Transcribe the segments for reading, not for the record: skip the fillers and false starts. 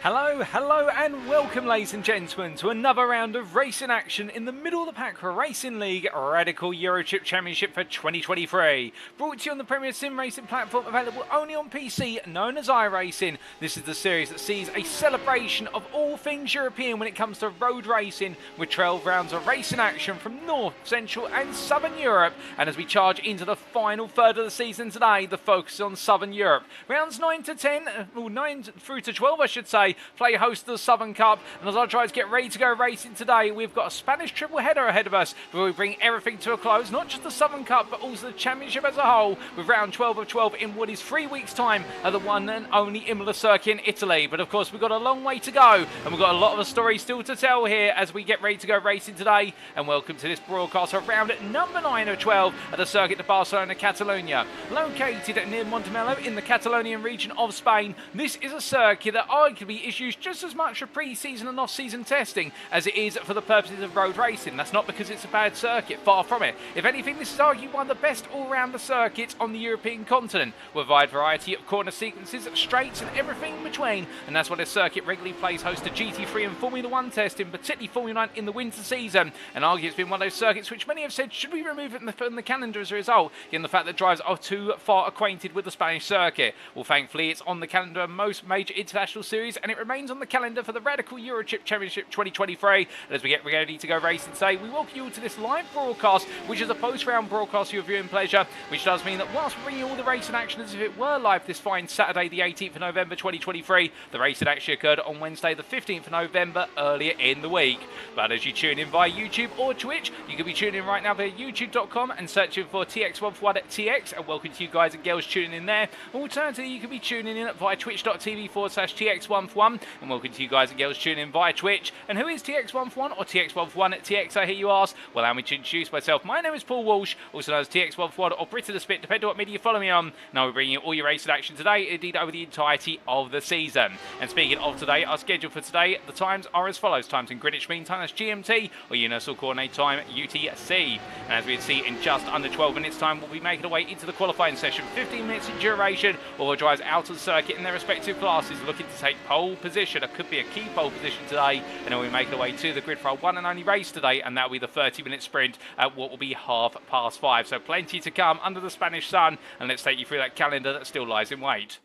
Hello and welcome ladies and gentlemen to another round of racing action in the middle of the pack Racing League Radical Eurotrip Championship for 2023. Brought to you on the premier sim racing platform available only on PC known as iRacing. This is the series that sees a celebration of all things European when it comes to road racing with 12 rounds of racing action from North, Central and Southern Europe. And as we charge into the final third of the season today, the focus is on Southern Europe. Rounds 9 to 10, well 9 through to 12 I should say, play host to the Southern Cup, and as I try to get ready to go racing today, we've got a Spanish triple header ahead of us where we bring everything to a close, not just the Southern Cup but also the Championship as a whole, with round 12 of 12 in what is 3 weeks time at the one and only Imola circuit in Italy. But of course we've got a long way to go and we've got a lot of a story still to tell here as we get ready to go racing today. And welcome to this broadcast of round number 9 of 12 at the Circuit de Barcelona-Catalunya. Located near Montemelo in the Catalonian region of Spain, this is a circuit that arguably is used just as much for pre-season and off-season testing as it is for the purposes of road racing. That's not because it's a bad circuit, far from it. If anything, this is argued one of the best all-rounder circuits on the European continent, with a wide variety of corner sequences, straights and everything in between, and that's why this circuit regularly plays host to GT3 and Formula 1 testing, particularly Formula 9 in the winter season, and arguably it's been one of those circuits which many have said should we remove it from the calendar as a result, given the fact that drivers are too far acquainted with the Spanish circuit. Well, thankfully it's on the calendar of most major international series, and it remains on the calendar for the Radical Eurotrip Championship 2023. And as we get ready to go racing today, we welcome you all to this live broadcast, which is a post-round broadcast for your viewing pleasure, which does mean that whilst we bring you all the racing action as if it were live this fine Saturday the 18th of November 2023, the racing actually occurred on Wednesday the 15th of November earlier in the week. But as you tune in via YouTube or Twitch, you can be tuning in right now via youtube.com and searching for TX141TX, and welcome to you guys and girls tuning in there. Alternatively, you can be tuning in via twitch.tv/TX141, and welcome to you guys and girls tuning in via Twitch. And who is TX141 or TX141TX, I hear you ask? Well, allow me to introduce myself. My name is Paul Walsh, also known as TX141 or Brit of the Spit, depending on what media you follow me on. Now we're bringing you all your racing action today, indeed over the entirety of the season. And speaking of today, our schedule for today, the times are as follows. Times in Greenwich Mean Time, that's GMT, or Universal Coordinate Time, UTC. And as we see in just under 12 minutes time, we'll be making our way into the qualifying session. 15 minutes in duration, all the drivers out of the circuit in their respective classes looking to take pole position. It could be a key pole position today, and then we'll make our way to the grid for our one and only race today, and that'll be the 30-minute sprint at what will be 5:30. So plenty to come under the Spanish sun, and let's take you through that calendar that still lies in wait.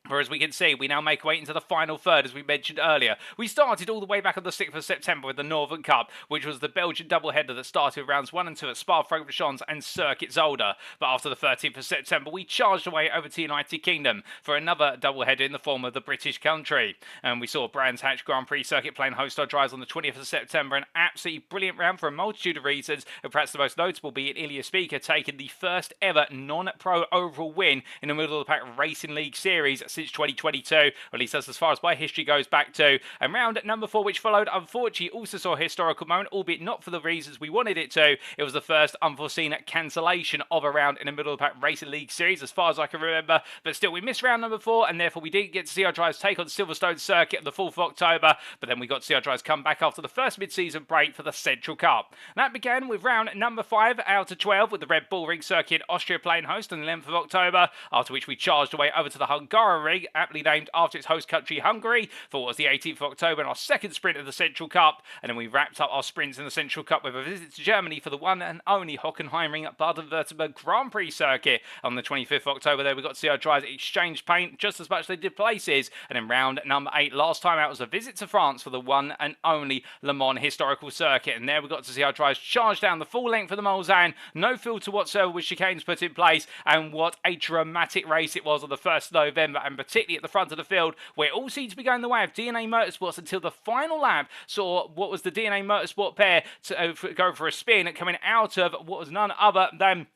For as we can see, we now make our way into the final third, as we mentioned earlier. We started all the way back on the 6th of September with the Northern Cup, which was the Belgian doubleheader that started with rounds 1 and 2 at Spa-Francorchamps and Circuit Zolder. But after the 13th of September, we charged away over to the United Kingdom for another doubleheader in the form of the British country. And we saw Brands Hatch Grand Prix Circuit playing host our drivers on the 20th of September. An absolutely brilliant round for a multitude of reasons, and perhaps the most notable being Ilya Speaker taking the first ever non-pro overall win in the middle of the pack Racing League Series since 2022, or at least that's as far as my history goes back to. And round number 4, which followed, unfortunately also saw a historical moment, albeit not for the reasons we wanted it to. It was the first unforeseen cancellation of a round in the middle of the pack Racing League Series, as far as I can remember. But still, we missed round number 4, and therefore we didn't get to see our drivers take on Silverstone Circuit on the 4th of October. But then we got to see our drivers come back after the first mid-season break for the Central Cup. And that began with round number 5 out of 12, with the Red Bull Ring Circuit in Austria playing host on the 11th of October, after which we charged away over to the Hungaroring Ring, aptly named after its host country Hungary, for what was the 18th of October and our second sprint of the Central Cup. And then we wrapped up our sprints in the Central Cup with a visit to Germany for the one and only Hockenheimring Baden-Württemberg Grand Prix Circuit. On the 25th of October there we got to see our drivers exchange paint just as much as they did places. And in round number 8 last time out was a visit to France for the one and only Le Mans Historical Circuit. And there we got to see our drivers charge down the full length of the Mulsanne, no filter whatsoever with chicanes put in place, and what a dramatic race it was on the 1st of November, and particularly at the front of the field, where it all seemed to be going the way of DNA Motorsports until the final lap saw what was the DNA Motorsport pair to go for a spin, coming out of what was none other than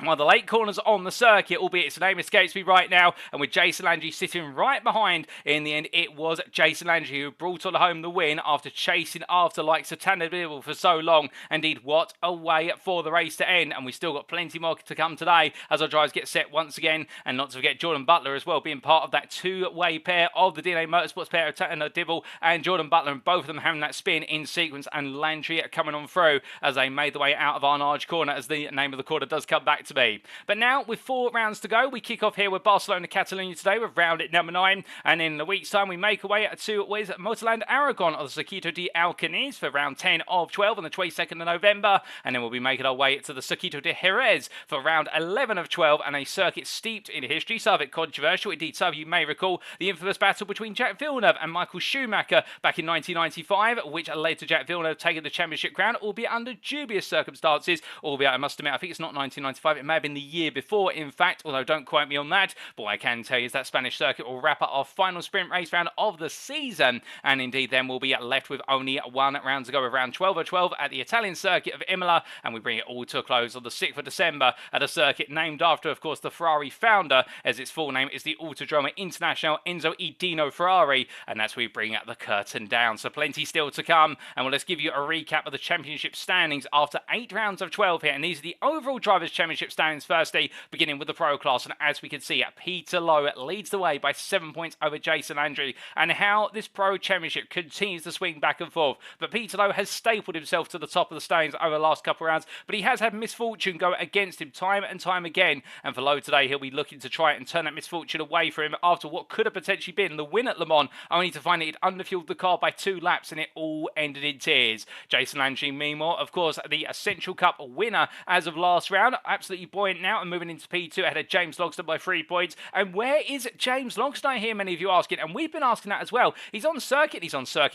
one of the late corners on the circuit, albeit its name escapes me right now, and with Jason Landry sitting right behind. In the end, it was Jason Landry who brought on home the win after chasing after like Satana Bill for so long. Indeed, what a way for the race to end, and we still got plenty more to come today as our drivers get set once again, and not to forget Jordan Butler as well, being part of that two-way pair of the DNA Motorsports pair of Tatana Dibble and Jordan Butler, and both of them having that spin in sequence, and Landry coming on through as they made the way out of Arnage Corner, as the name of the corner does come back to be. But now, with 4 rounds to go, we kick off here with Barcelona-Catalunya today with round at number 9, and in a week's time we make our way to Motorland Aragon of the Circuit de Alcanis for round 10 of 12 on the 22nd of November, and then we'll be making our way to the Circuit de Jerez for round 11 of 12, and a circuit steeped in history, so a bit controversial. Indeed, some of you may recall the infamous battle between Jack Villeneuve and Michael Schumacher back in 1995, which led to Jack Villeneuve taking the championship crown, albeit under dubious circumstances, albeit I must admit, I think it's not 1995, it may have been the year before, in fact, although don't quote me on that. But what I can tell you is that Spanish circuit will wrap up our final sprint race round of the season, and indeed then we'll be left with only 1 round to go with round 12 of 12 at the Italian circuit of Imola, and we bring it all to a close on the 6th of December at a circuit named after, of course, the Ferrari founder, as its full name is the Autodromo International Enzo E. Dino Ferrari, and that's where we bring the curtain down. So plenty still to come, and well, let's give you a recap of the championship standings after 8 rounds of 12 here, and these are the overall Drivers' Championship standings firstly, beginning with the Pro class, and as we can see, Peter Lowe leads the way by 7 points over Jason Landry, and how this Pro Championship continues to swing back and forth. But Peter Lowe has stapled himself to the top of the standings over the last couple of rounds, but he has had misfortune go against him time and time again, and for Lowe today, he'll be looking to try and turn that misfortune away for him after what could have potentially been the win at Le Mans, only to find that he'd underfueled the car by 2 laps, and it all ended in tears. Jason Landry, meanwhile, of course, the Essential Cup winner as of last round, absolutely buoyant now and moving into P2 ahead of James Logsdon by 3 points. And where is James Logsdon? I hear many of you asking, and we've been asking that as well. He's on circuit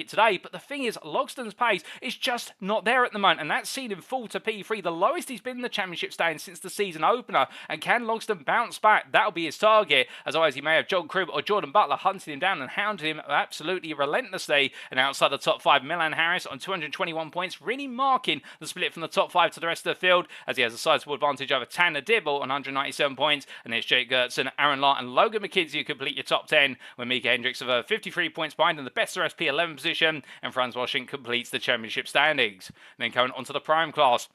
today, but the thing is, Logsdon's pace is just not there at the moment, and that's seen him fall to P3, the lowest he's been in the championship stand since the season opener. And can Logsdon bounce back? That'll be his target, as always he may have John Cribb or Jordan Butler hunting him down and hounding him absolutely relentlessly. And outside the top 5, Milan Harris on 221 points, really marking the split from the top 5 to the rest of the field, as he has a sizable advantage over Tanner Dibble on 197 points, and there's Jake Gertson, Aaron Lart and Logan McKinsey who complete your top 10, with Mika Hendricks of 53 points behind in the best of SP 11 position, and Franz Washington completes the championship standings. And then going on to the Prime class.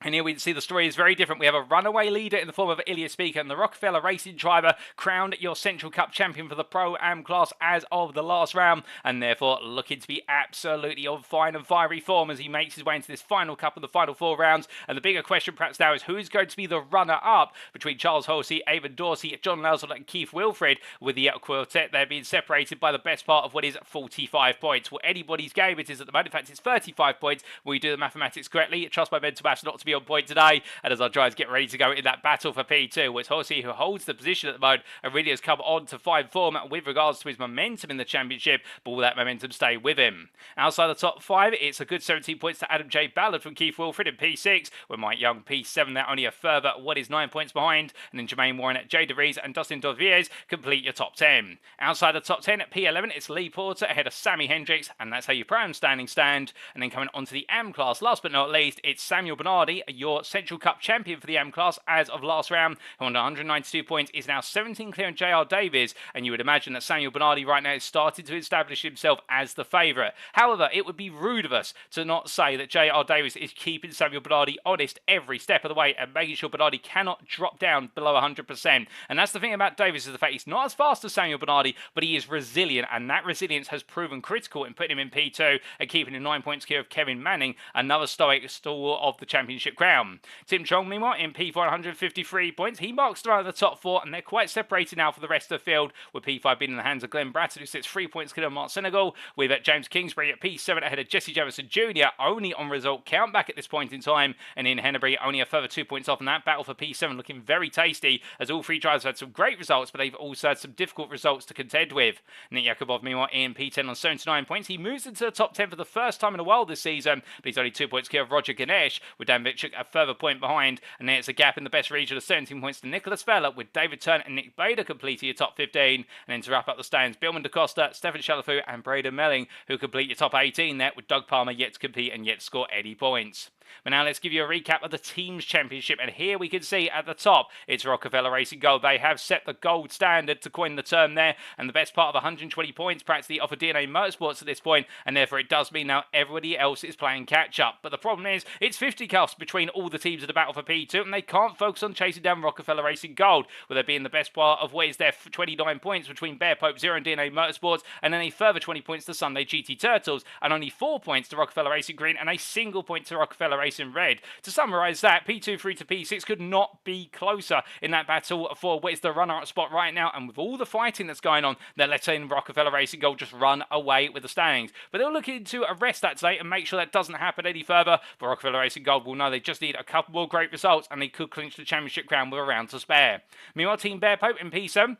And here we see the story is very different. We have a runaway leader in the form of Ilya Speaker, and the Rockefeller Racing driver crowned your Central Cup champion for the Pro-Am class as of the last round, and therefore looking to be absolutely on fine and fiery form as he makes his way into this final cup of the final 4 rounds. And the bigger question perhaps now is who is going to be the runner-up between Charles Halsey, Avon Dorsey, John Lausel and Keith Wilfred, with the quartet there being separated by the best part of what is 45 points. Well, anybody's game it is at the moment. In fact, it's 35 points when we do the mathematics correctly. Trust my mental maths not to be on point today, and as our drivers get ready to go in that battle for P2, it's Halsey who holds the position at the moment and really has come on to fine form with regards to his momentum in the championship, but will that momentum stay with him? Outside the top 5, it's a good 17 points to Adam J. Ballard from Keith Wilfred in P6, with Mike Young P7 there only a further what is 9 points behind, and then Jermaine Warren, Jay DeVries and Dustin Dovier's complete your top 10. Outside the top 10 at P11, it's Lee Porter ahead of Sammy Hendricks, and that's how your Pro-Am standings stand. And then coming on to the AM class, last but not least, it's Samuel Bernardi, your Central Cup champion for the AM class as of last round, who on 192 points is now 17 clear on J.R. Davies, and you would imagine that Samuel Bernardi right now is starting to establish himself as the favourite. However, it would be rude of us to not say that J.R. Davies is keeping Samuel Bernardi honest every step of the way and making sure Bernardi cannot drop down below 100%. And that's the thing about Davies, is the fact he's not as fast as Samuel Bernardi, but he is resilient, and that resilience has proven critical in putting him in P2 and keeping him 9 points clear of Kevin Manning, another stoic stalwart of the championship crown. Tim Chong, meanwhile, in P4 153 points. He marks around the top 4, and they're quite separated now for the rest of the field, with P5 being in the hands of Glenn Bratton, who sits 3 points clear of Mark Senegal, with James Kingsbury at P7 ahead of Jesse Jefferson Jr., only on result count back at this point in time, and in Hennebury only a further 2 points off, and that battle for P7 looking very tasty, as all 3 drivers had some great results, but they've also had some difficult results to contend with. Nick Yakubov, meanwhile, in P10 on 79 points. He moves into the top 10 for the first time in a while this season, but he's only 2 points clear of Roger Ganesh, with Dan Vitchuk a further point behind, and then it's a gap in the best region of 17 points to Nicholas Vella, with David Turner and Nick Bader completing your top 15, and then to wrap up the stands, Billman DaCosta, Stefan Chalafu and Braden Melling, who complete your top 18 there, with Doug Palmer yet to compete and yet to score any points. But now let's give you a recap of the Teams Championship, and here we can see at the top, it's Rockefeller Racing Gold. They have set the gold standard, to coin the term there, and the best part of 120 points practically offer DNA Motorsports at this point, and therefore it does mean now everybody else is playing catch-up. But the problem is, it's 50 cuffs between all the teams in the battle for P2, and they can't focus on chasing down Rockefeller Racing Gold, with there being the best part of what is their 29 points between Bear Pope Zero and DNA Motorsports, and then a further 20 points to Sunday GT Turtles, and only 4 points to Rockefeller Racing Green, and a single point to Rockefeller Racing red. To summarise that, P2 through to P6 could not be closer in that battle for what is the runner-up spot right now, and with all the fighting that's going on, they're letting Rockefeller Racing Gold just run away with the standings. But they're looking to arrest that today and make sure that doesn't happen any further. But Rockefeller Racing Gold will know they just need a couple more great results and they could clinch the championship crown with a round to spare. Meanwhile, Team Bear Pope in P7,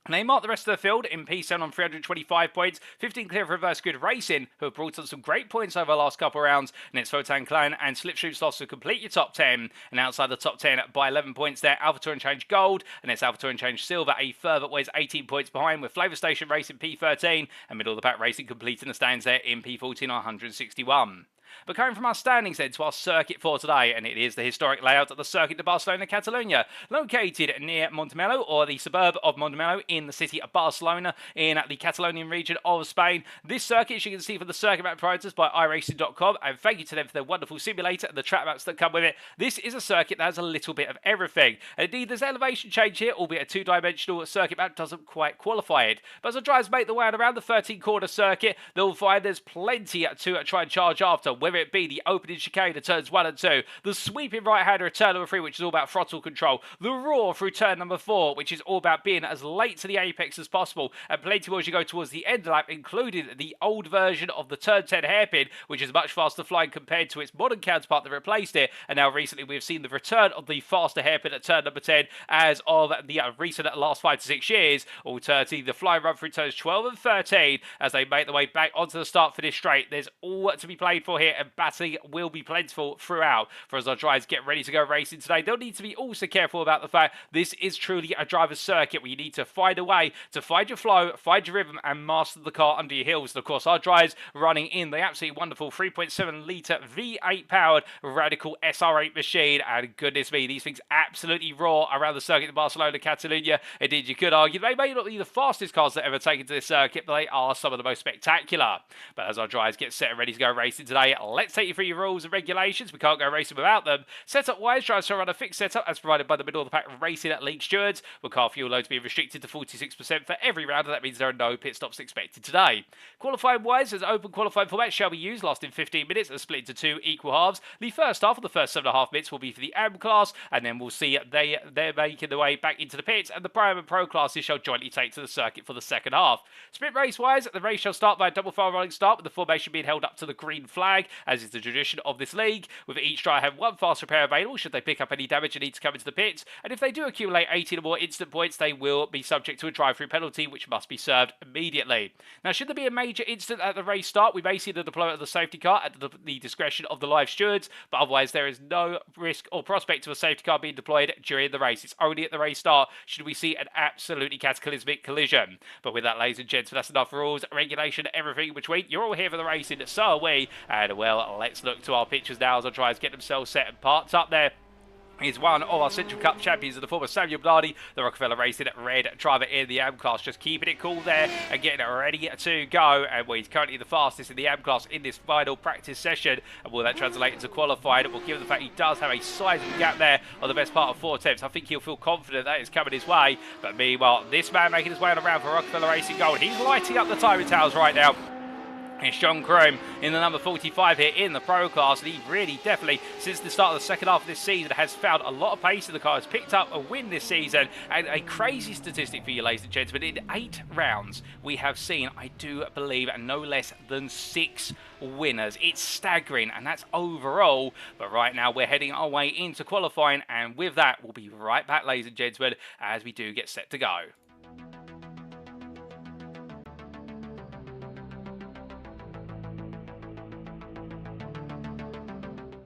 and they mark the rest of the field in P7 on 325 points, 15 clear of Reverse Grid Racing, who have brought on some great points over the last couple of rounds, and it's Photon Clan and Slipstream Slots to complete your top 10, and outside the top 10 by 11 points there, Alpha Touring Change Gold, and it's Alpha Touring Change Silver, a further ways 18 points behind, with Flavor Station Racing P13, and Middle of the Pack Racing completing the stands there in P14 on 161. But coming from our standings then to our circuit for today, and it is the historic layout of the Circuit de Barcelona-Catalunya, located near Montmeló, or the suburb of Montmeló in the city of Barcelona in the Catalonian region of Spain. This circuit, as you can see from the circuit map provided by iRacing.com, and thank you to them for their wonderful simulator and the track maps that come with it. This is a circuit that has a little bit of everything. And indeed, there's elevation change here, albeit a two-dimensional circuit map doesn't quite qualify it. But as the drivers make the way around the 13-corner circuit, they'll find there's plenty to try and charge after, whether it be the opening chicane at turns 1 and 2, the sweeping right-hander at turn number 3, which is all about throttle control, the roar through turn number 4, which is all about being as late to the apex as possible, and plenty more as you go towards the end of the lap, including the old version of the turn 10 hairpin, which is much faster flying compared to its modern counterpart that replaced it, and now recently we've seen the return of the faster hairpin at turn number 10 as of the recent last 5 to 6 years, alternatively the flying run through turns 12 and 13 as they make their way back onto the start for this straight. There's all to be played for here, and battling will be plentiful throughout. For as our drivers get ready to go racing today, they'll need to be also careful about the fact this is truly a driver's circuit where you need to find a way to find your flow, find your rhythm, and master the car under your heels. And of course, our drivers running in the absolutely wonderful 3.7 litre V8 powered Radical SR8 machine, and goodness me, these things absolutely roar around the circuit of Barcelona-Catalunya. Indeed, you could argue they may not be the fastest cars that ever taken to this circuit, but they are some of the most spectacular. But as our drivers get set and ready to go racing today, let's take you through your rules and regulations. We can't go racing without them. Setup wise, drivers shall run a fixed setup as provided by the Middle of the Pack Racing League stewards, with car fuel load to be restricted to 46% for every round, and that means there are no pit stops expected today. Qualifying wise, as open qualifying format shall be used, lasting 15 minutes and split into 2 equal halves. The first half of the first 7.5 minutes will be for the AM class, and then we'll see they're making their way back into the pits, and the Prime and Pro classes shall jointly take to the circuit for the second half. Sprint race wise, the race shall start by a double file rolling start, with the formation being held up to the green flag, as is the tradition of this league, with each driver having one fast repair available should they pick up any damage and need to come into the pits, and if they do accumulate 18 or more instant points, they will be subject to a drive-through penalty, which must be served immediately. Now, should there be a major incident at the race start, we may see the deployment of the safety car at the discretion of the live stewards, but otherwise there is no risk or prospect of a safety car being deployed during the race. It's only at the race start should we see an absolutely cataclysmic collision. But with that, ladies and gents, that's enough rules, regulation, everything in between. You're all here for the racing, so are we, and well, let's look to our pictures now as our drivers get themselves set and parked up there. He's one of our Central Cup champions of the former Samuel Blarney, the Rockefeller Racing red driver in the AM class, just keeping it cool there and getting it ready to go. And well, he's currently the fastest in the AM class in this final practice session. And will that translate into qualifying? Well, given the fact he does have a sizable gap there on the best part of 4 attempts, I think he'll feel confident that it's coming his way. But meanwhile, this man making his way on around for Rockefeller Racing Gold, he's lighting up the timing towers right now. It's John Chrome in the number 45 here in the Pro class, and he really definitely, since the start of the second half of this season, has found a lot of pace in the car. Has picked up a win this season, and a crazy statistic for you, ladies and gentlemen. In 8 rounds, we have seen, I do believe, no less than 6 winners. It's staggering, and that's overall. But right now, we're heading our way into qualifying, and with that, we'll be right back, ladies and gentlemen, as we do get set to go.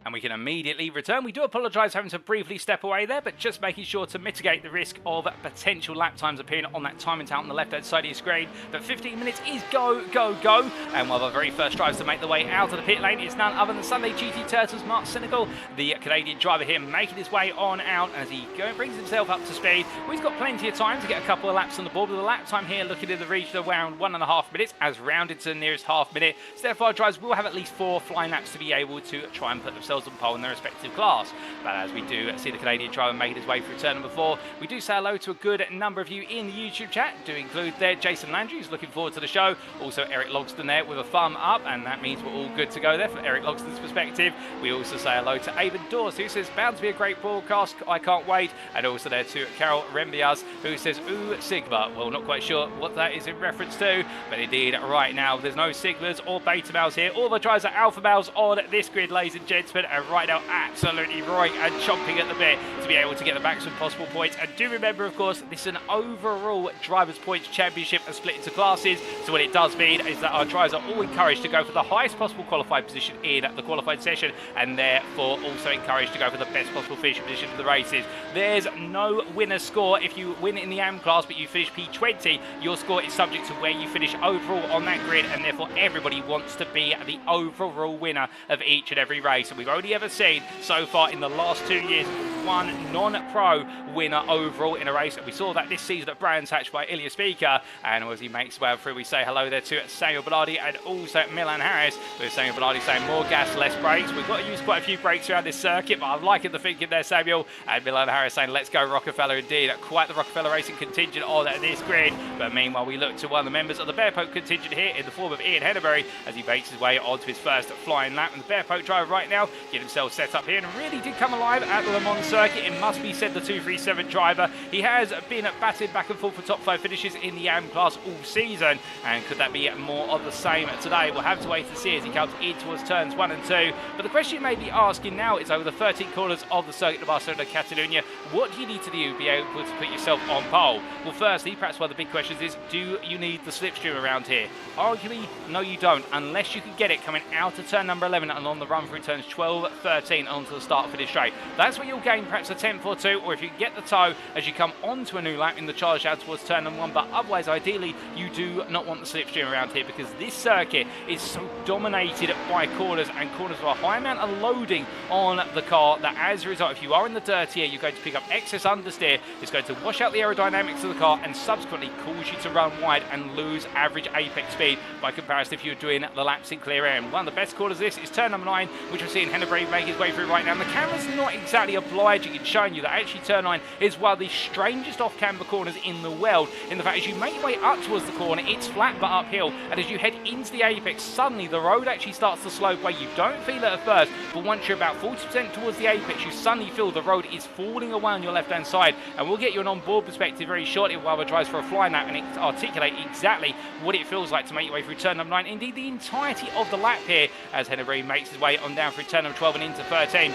And we can immediately return. We do apologise having to briefly step away there, but just making sure to mitigate the risk of potential lap times appearing on that timing tower on the left-hand side of your screen. But 15 minutes is go, go, go. And one of our very first drivers to make the way out of the pit lane is none other than Sunday GT Turtles, Mark Senegal, the Canadian driver here, making his way on out as he brings himself up to speed. Well, he's got plenty of time to get a couple of laps on the board, with the lap time here looking in the region of around 1.5 minutes, as rounded to the nearest half minute. So therefore, our drivers will have at least 4 flying laps to be able to try and put themselves was on pole in their respective class. But as we do see the Canadian driver making his way through turn number 4, we do say hello to a good number of you in the YouTube chat. Do include there Jason Landry, who's looking forward to the show. Also Eric Logston there with a thumb up, and that means we're all good to go there from Eric Logston's perspective. We also say hello to Avon Dawes, who says bound to be a great broadcast, I can't wait. And also there to Carol Rembias, who says ooh Sigma. Well, not quite sure what that is in reference to, but indeed right now there's no Sigmas or beta males here. All the drivers are alpha males on this grid, ladies and gentlemen, and right now absolutely roaring and chomping at the bit to be able to get the maximum possible points. And do remember, of course, this is an overall drivers points championship and split into classes, so what it does mean is that our drivers are all encouraged to go for the highest possible qualified position in the qualified session, and therefore also encouraged to go for the best possible finishing position for the races. There's no winner score. If you win in the AM class but you finish P20, your score is subject to where you finish overall on that grid, and therefore everybody wants to be the overall winner of each and every race. And we've only ever seen so far in the last 2 years one non-pro winner overall in a race, and we saw that this season at Brands Hatch by Ilya Speaker. And as he makes his way through, we say hello there to Samuel Bellardi and also Milan Harris, with Samuel Bellardi saying more gas, less brakes. We've got to use quite a few brakes around this circuit, but I'm liking the thinking there, Samuel. And Milan Harris saying let's go Rockefeller indeed. Quite the Rockefeller Racing contingent on this grid. But meanwhile we look to one of the members of the Bearpoke contingent here in the form of Ian Henneberry as he makes his way onto his first flying lap. And the Bearpoke driver right now getting himself set up here and really did come alive at the Le Mans circuit. It must be said, the 237 driver. He has been batted back and forth for top 5 finishes in the AM class all season, and could that be more of the same today? We'll have to wait to see as he comes in towards turns 1 and 2. But the question you may be asking now is, over the 13 corners of the Circuit de Barcelona-Catalunya, what do you need to do to be able to put yourself on pole? Well, firstly, perhaps one of the big questions is, do you need the slipstream around here? Arguably, no you don't, unless you can get it coming out of turn number 11 and on the run through turns 12, 13 onto the start finish straight. That's where you'll gain perhaps a 10th or 2, or if you can get the toe as you come onto a new lap in the charge down towards turn number 1. But otherwise, ideally, you do not want the slipstream around here, because this circuit is so dominated by corners, and corners with a high amount of loading on the car that as a result, if you are in the dirty air, you're going to pick up excess understeer. It's going to wash out the aerodynamics of the car and subsequently cause you to run wide and lose average apex speed by comparison if you're doing the laps in clear air. And one of the best corners of this is turn number 9, which we're seeing Henneberry make his way through right now. And the camera's not exactly obliging in showing you that actually turn 9 is one of the strangest off-camber corners in the world, in the fact as you make your way up towards the corner, it's flat but uphill, and as you head into the apex, suddenly the road actually starts to slope away. You don't feel it at first, but once you're about 40% towards the apex, you suddenly feel the road is falling away on your left-hand side. And we'll get you an on-board perspective very shortly while we drive for a flying lap and articulate exactly what it feels like to make your way through turn number 9, indeed the entirety of the lap here, as Henneberry makes his way on down through turn number 12 and into 13.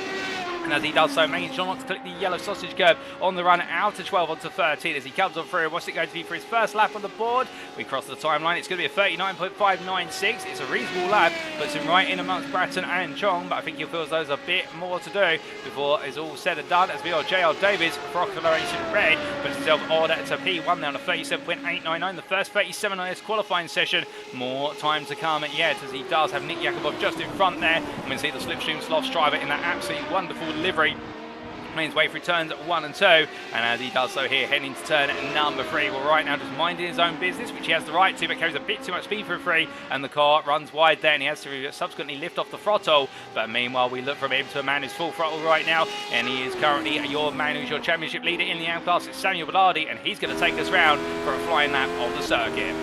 And as he does so, making sure not to click the yellow sausage curb on the run out of 12 onto 13 as he comes on through. What's it going to be for his first lap on the board? We cross the timeline. It's going to be a 39.596. It's a reasonable lap, puts him right in amongst Bratton and Chong, but I think he'll feel as though there's a bit more to do before it's all said and done. As we are JL Davies for Acceleration Red, puts himself on to P1 now on a 37.899. The first 37 on this qualifying session. More time to come yet, as he does have Nick Yakubov just in front there. And we see the Slipstream Sloths driver in that absolutely wonderful livery making his way through turns 1 and 2, and as he does so here, heading to turn number 3, well, right now just minding his own business, which he has the right to, but carries a bit too much speed for a 3, and the car runs wide there, and he has to subsequently lift off the throttle. But meanwhile, we look from him to a man who's full throttle right now, and he is currently your man who's your championship leader in the AM class. It's Samuel Bellardi, and he's going to take us round for a flying lap of the circuit.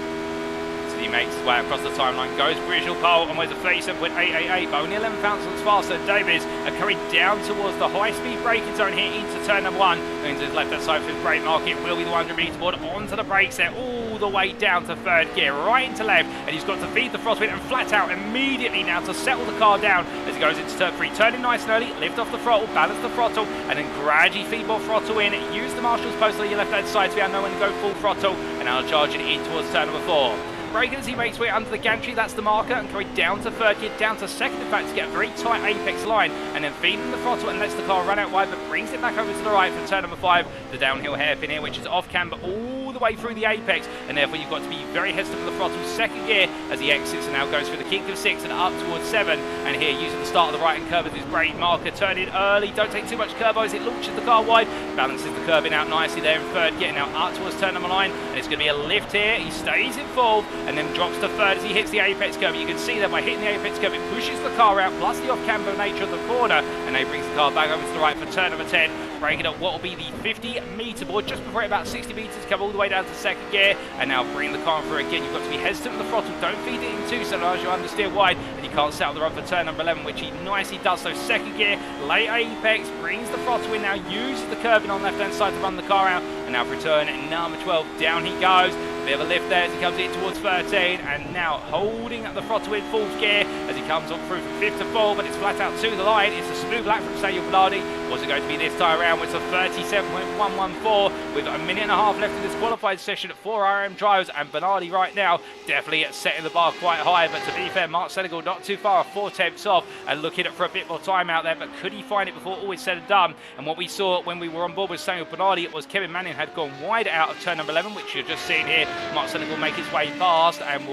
He makes his way across the timeline, goes provisional pole, and wears a 37.888, but only 11 thousandths faster. Davies are coming down towards the high-speed braking zone here into turn number 1. Going to his left-hand side for his brake mark. It will be the 100-metre board onto the brakes there, all the way down to third gear, right into left, and he's got to feed the throttle in and flat out immediately now to settle the car down as he goes into turn 3. Turning nice and early, lift off the throttle, balance the throttle, and then gradually feed more throttle in. Use the marshal's post on your left-hand side to be able to know when to go full throttle, and now charging in towards turn number 4. Braking as he makes way under the gantry, that's the marker, and carried down to third gear, down to second in fact, to get a very tight apex line, and then feeding the throttle and lets the car run out wide, but brings it back over to the right for turn number 5, the downhill hairpin here, which is off camber all the way through the apex, and therefore you've got to be very hesitant with the throttle. Second gear as he exits and now goes through the kink of 6 and up towards 7, and here using the start of the right-hand curve as his brake marker, turn in early, don't take too much curve as it launches the car wide, balances the curving out nicely there in third, getting out up towards turn number 9, and it's going to be a lift here. He stays in fourth and then drops to third as he hits the apex curve. You can see that by hitting the apex curve it pushes the car out, plus the off-camber nature of the corner, and then brings the car back over to the right for turn number 10, breaking up what will be the 50-metre board just before it about 60 metres, come all the way down to second gear, and now bring the car through again. You've got to be hesitant with the throttle, don't feed it in too, so as you understeer wide, and you can't set up the run for turn number 11, which he nicely does. So second gear, late apex, brings the throttle in, now uses the curbing on the left-hand side to run the car out, and now for return number 12, down he goes. Bit of a lift there as he comes in towards 13, and now holding the throttle in fourth gear as he comes up through from 5th to 4, but it's flat out to the line. It's a smooth lap from Samuel Bernardi. What's it going to be this time around? It's a 37.114 with a minute and a half left in this qualified session at 4 RM drivers, and Bernardi right now definitely setting the bar quite high, but to be fair, Mark Senegal not too far, 4 tenths off, and looking for a bit more time out there, but could he find it before all is said and done? And what we saw when we were on board with Samuel Bernardi was Kevin Manning had gone wide out of turn number 11, which you're just seeing here. Mark Senegal make his way past, and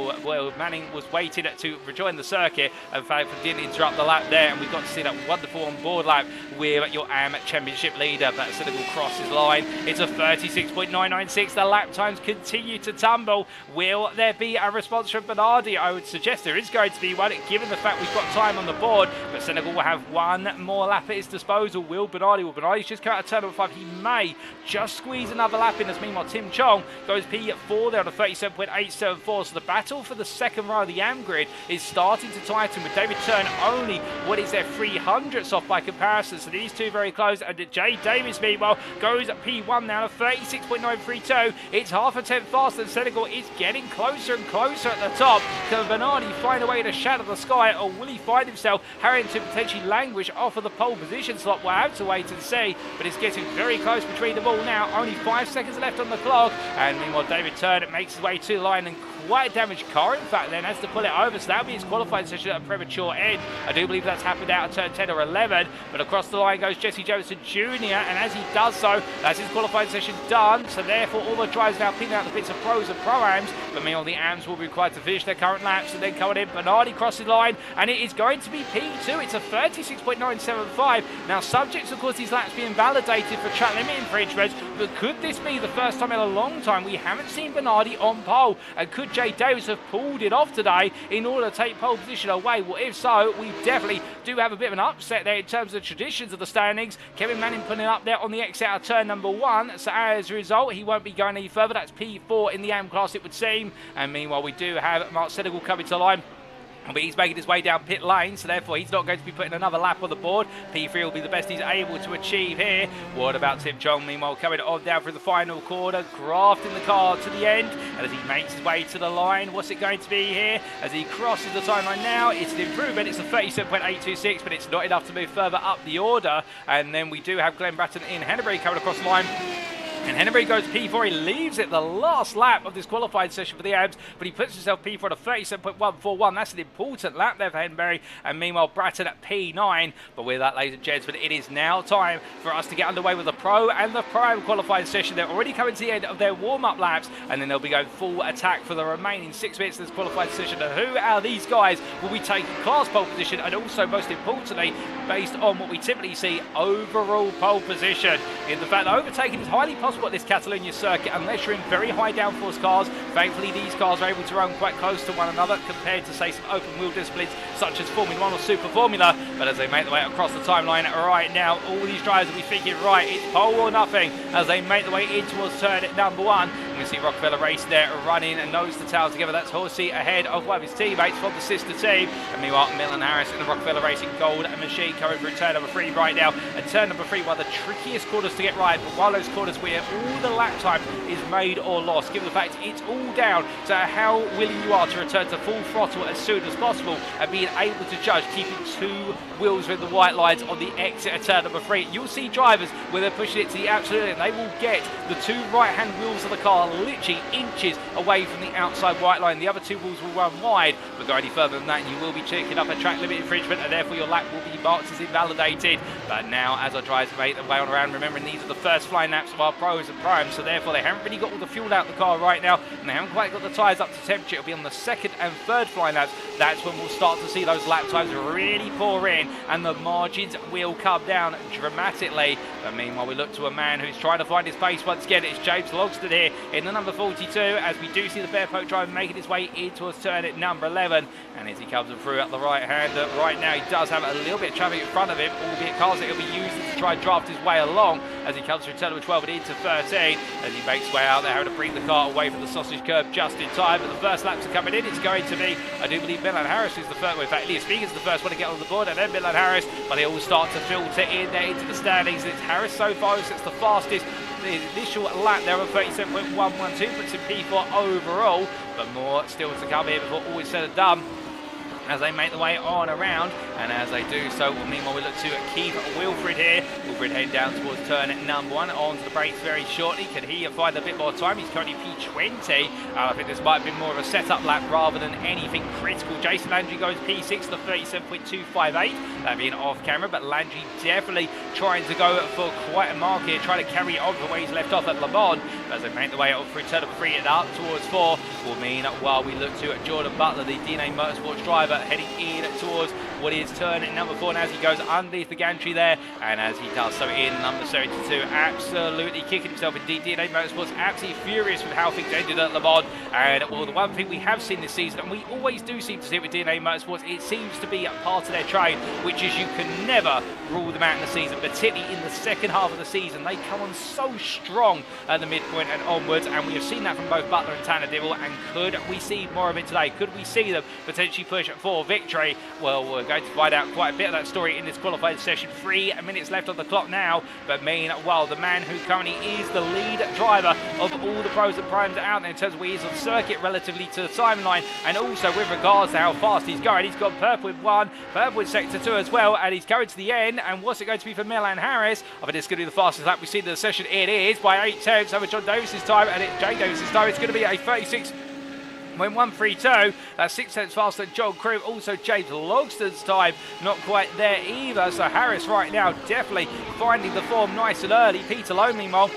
Manning was waiting to rejoin the circuit, and in fact didn't interrupt the lap there, and we've got to see that wonderful on-board lap with your AM Championship leader, but Senegal crosses line. It's a 36.996. The lap times continue to tumble. Will there be a response from Bernardi? I would suggest there is going to be one, given the fact we've got time on the board, but Senegal will have one more lap at his disposal. Will Bernardi's just come out of turn number 5. He may just squeeze another lap in, as meanwhile Tim Chong goes P4 there on a 37.874. So the battle for the second row of the AM grid is starting to tighten, with David Turn only what is their 300ths off by comparison. So these two very close, and Jay Davis meanwhile goes at P1 now to 36.932. It's half a tenth faster, and Senegal is getting closer and closer at the top. Can Bernardi find a way to shatter the sky, or will he find himself having to potentially languish off of the pole position slot? We'll have to wait and see, but it's getting very close between them all now. Only 5 seconds left on the clock, and meanwhile David Turn makes his way to the line, and quite a damaged car in fact then has to pull it over, so that'll be his qualifying session at a premature end. I do believe that's happened out of turn 10 or 11, but across the line goes Jesse Johnson Jr., and as he does so, that's his qualifying session done. So therefore all the drivers now picking out the bits of pros and pro-ams, but meanwhile the AMs will be required to finish their current laps, and then coming in Bernardi crosses the line, and it is going to be P2. It's a 36.975. Now subjects of course these laps being validated for track limit infringements, but could this be the first time in a long time we haven't seen Bernardi on pole, and could Jay Davis have pulled it off today in order to take pole position away? Well, if so, we definitely do have a bit of an upset there in terms of the traditions of the standings. Kevin Manning putting it up there on the exit out of turn number 1, so as a result he won't be going any further. That's P4 in the AM class it would seem, and meanwhile we do have Mark Senegal coming to the line. But he's making his way down pit lane, so therefore he's not going to be putting another lap on the board. P3 will be the best he's able to achieve here. What about Tim Chong, meanwhile, coming on down through the final corner, grafting the car to the end, and as he makes his way to the line, what's it going to be here? As he crosses the timeline now, it's an improvement. It's a 37.826, but it's not enough to move further up the order. And then we do have Glenn Bratton in Hennebury coming across the line. And Hennebury goes P4. He leaves it the last lap of this qualified session for the ABS, but he puts himself P4 at a 37.141. That's an important lap there for Hennebury. And meanwhile, Bratton at P9. But with that, ladies and gentlemen, it is now time for us to get underway with the Pro and the Prime qualified session. They're already coming to the end of their warm-up laps, and then they'll be going full attack for the remaining 6 minutes of this qualified session. And who are these guys will be taking class pole position, and also, most importantly, based on what we typically see, overall pole position. In the fact that overtaking is highly possible at this Catalunya circuit unless you're in very high downforce cars. Thankfully these cars are able to run quite close to one another compared to say some open wheel disciplines such as Formula 1 or Super Formula. But as they make their way across the timeline right now, all these drivers will be thinking, right, it's pole or nothing, as they make their way in towards turn at number 1. You can see Rockefeller Race there running and nose to tail together. That's Horsey ahead of one of his teammates from the sister team, and meanwhile Millen Harris in the Rockefeller Racing Gold machine coming through turn number 3 right now. And turn number 3, one of the trickiest corners to get right, but one of those corners where all the lap time is made or lost, given the fact it's all down to how willing you are to return to full throttle as soon as possible, and being able to judge keeping 2 wheels with the white lines on the exit of turn number 3. You'll see drivers where they're pushing it to the absolute end. They will get the 2 right-hand wheels of the car literally inches away from the outside white line. The other two balls will run wide, but go any further than that and you will be checking up a track limit infringement, and therefore your lap will be marked as invalidated. But now as our drivers make their way on around, remembering these are the first flying laps of our pros and primes, so therefore they haven't really got all the fuel out the car right now, and they haven't quite got the tyres up to temperature. It'll be on the second and third flying laps. That's when we'll start to see those lap times really pour in, and the margins will come down dramatically. But meanwhile, we look to a man who's trying to find his pace once again. It's James Logston here in the number 42, as we do see the Bearpoke driver making his way into a turn at number 11. And as he comes through at the right hand, right now he does have a little bit of traffic in front of him, albeit cars that he'll be using to try and draft his way along as he comes through turn number 12 and into 13. As he makes his way out there, having to bring the car away from the sausage curb just in time. But the first laps are coming in. It's going to be, I do believe, Milan Harris is the first. Well, in fact, Elias Speaker's the first one to get on the board, and then Milan Harris. But they all start to filter in there into the standings. It's Harris so far, so it's the fastest. The initial lap there of 37.112 puts him P4 overall, but more still to come here before all is said and done, as they make the way on around. And as they do so, well, meanwhile we look to Keith Wilfred here. Wilfred heading down towards turn at number 1, onto the brakes very shortly. Can he find a bit more time? He's currently P20. I think this might have been more of a setup lap rather than anything critical. Jason Landry goes P6 to 37.258, that being off camera, but Landry definitely trying to go for quite a mark here, trying to carry on from where he's left off at Le Mans. As they make the way up through turn number 3 and up towards 4, will mean while we look to Jordan Butler, the DNA Motorsports driver, heading in towards what is turn at number 4, and as he goes underneath the gantry there, and as he does so in number 72, absolutely kicking himself. Indeed, DNA Motorsports absolutely furious with how things ended at Le Mans. And well, the one thing we have seen this season, and we always do seem to see it with DNA Motorsports, it seems to be a part of their trade, which is you can never rule them out in the season, particularly in the second half of the season. They come on so strong at the midpoint and onwards, and we have seen that from both Butler and Tanner Dibble. And could we see more of it today? Could we see them potentially push for victory? Well, we're going to find out quite a bit of that story in this qualifying session. 3 minutes left on the clock now, but meanwhile, the man who currently is the lead driver of all the pros and primes out there in terms of where he's on circuit relatively to the timeline, and also with regards to how fast he's going, he's got Purplewood 1, Purplewood sector 2 as well, and he's going to the end. And what's it going to be for Milan Harris? I think it's going to be the fastest lap we've seen in the session. It is by 8 tenths over John Davis's time, and it's Jay Davis's time. It's going to be a 36.132. That's 6 tenths faster than John Croom. Also James Logston's time not quite there either. So Harris right now definitely finding the form nice and early. Peter Lowe meanwhile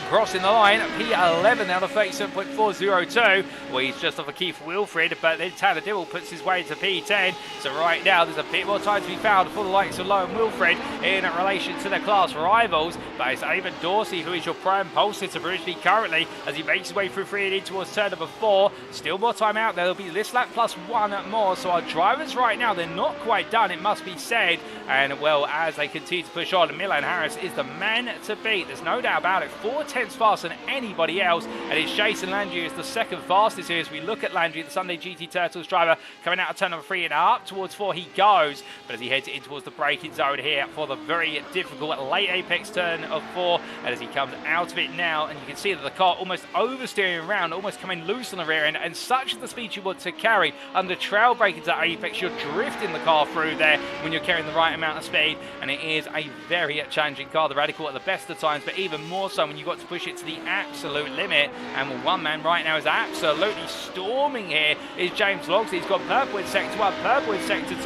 crossing the line, P11 now to 37.402. Well, he's just off of Keith Wilfred, but then Tanner Dibble puts his way to P10. So right now there's a bit more time to be found for the likes of Lowe and Wilfred in relation to their class rivals. But it's Eamon Dorsey who is your prime pole sitter originally currently, as he makes his way through 3 and in towards turn number 4. Still more time out there. There'll be this lap plus 1 more. So our drivers right now, they're not quite done, it must be said. And well, as they continue to push on, Milan Harris is the man to beat. There's no doubt about it. 4 tenths faster than anybody else, and it's Jason Landry who's the second fastest here. As we look at Landry, the Sunday GT Turtles driver, coming out of turn number 3 and up towards 4 he goes, but as he heads in towards the braking zone here for the very difficult late apex turn of 4, and as he comes out of it now, and you can see that the car almost oversteering around, almost coming loose on the rear end, and such is the speed you want to carry under trail braking to apex. You're drifting the car through there when you're carrying the right amount of speed, and it is a very challenging car. The Radical at the best of times, but even more so when you've got to push it to the absolute limit. And well, one man right now is absolutely storming here is James Logston. He's got Purplewood sector 1, Purplewood sector 2.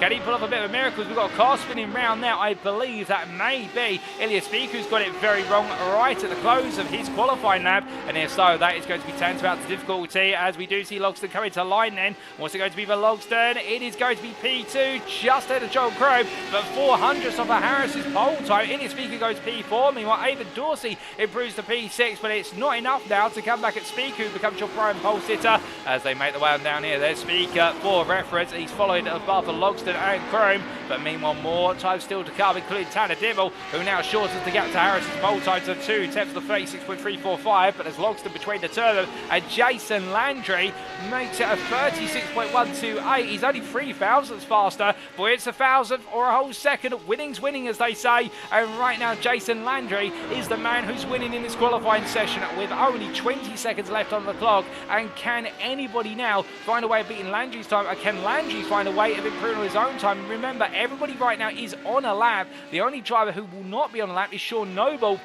Can he pull off a bit of a miracle? We've got a car spinning round now. I believe that may be Elias Speaker who's got it very wrong right at the close of his qualifying lap, and if so, that is going to be tantamount to difficulty, as we do see Logston coming to line then. What's it going to be for Logston? It is going to be P2, just ahead of Joel Crow, but 400ths off of Harris's pole time. Elias Speaker goes P4. Meanwhile, Eamon Dorsey improves to P6, but it's not enough now to come back at Speaker, who becomes your prime pole sitter as they make the way on down here. There's Speaker for reference. He's followed above Logston and Chrome, but meanwhile more time still to come, including Tanner Dibble, who now shortens the gap to Harris's pole time to 2 tenths to 36.345, but there's Logston between the two of them, and Jason Landry makes it a 36.128. He's only 3 thousandths faster, but it's a thousandth or a whole second. Winning's winning, as they say, and right now Jason Landry is the man who's winning in this qualifying session with only 20 seconds left on the clock. And can anybody now find a way of beating Landry's time? Or can Landry find a way of improving his own time? Remember, everybody right now is on a lap. The only driver who will not be on a lap is Sean Noble,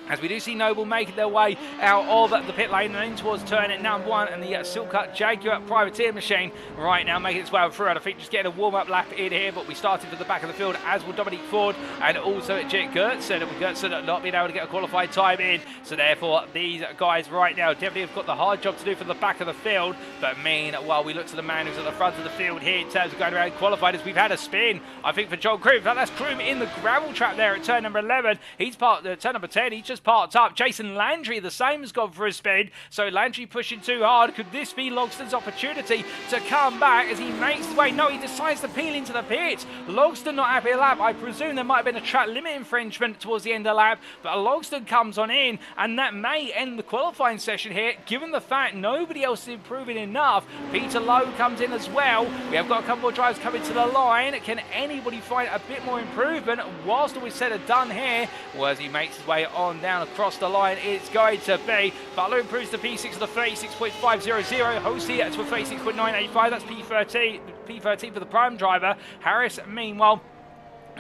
as we do see Noble making their way out of the pit lane and in towards turn at number 1, and the Silk Cut Jaguar privateer machine right now making its way through. I think just getting a warm-up lap in here, but we started from the back of the field, as will Dominic Ford and also Jake Gertsen, with Gertsen not being able to get a qualified time in. So therefore, these guys right now definitely have got the hard job to do from the back of the field. But meanwhile, we look to the man who's at the front of the field here in terms of going around qualified, as we've had a spin, I think, for John Kroom. That's Kroom in the gravel trap there at turn number 11. He's parked turn number 10. He's just parked up. Jason Landry, the same, has gone for a spin. So Landry pushing too hard. Could this be Logston's opportunity to come back as he makes his way? No, he decides to peel into the pit. Logston not happy a lap. I presume there might have been a track limit infringement towards the end of the lap, but Logston comes on in, and that may end the qualifying session here, given the fact nobody else is improving enough. Peter Lowe comes in as well. We have got a couple more drivers coming to the line. Can anybody find a bit more improvement whilst all is said and done here? Well, as he makes his way on down across the line, it's going to be Butler improves to P6 to the 36.500, Hosey to a 36.985. That's P13 for the prime driver. Harris, meanwhile,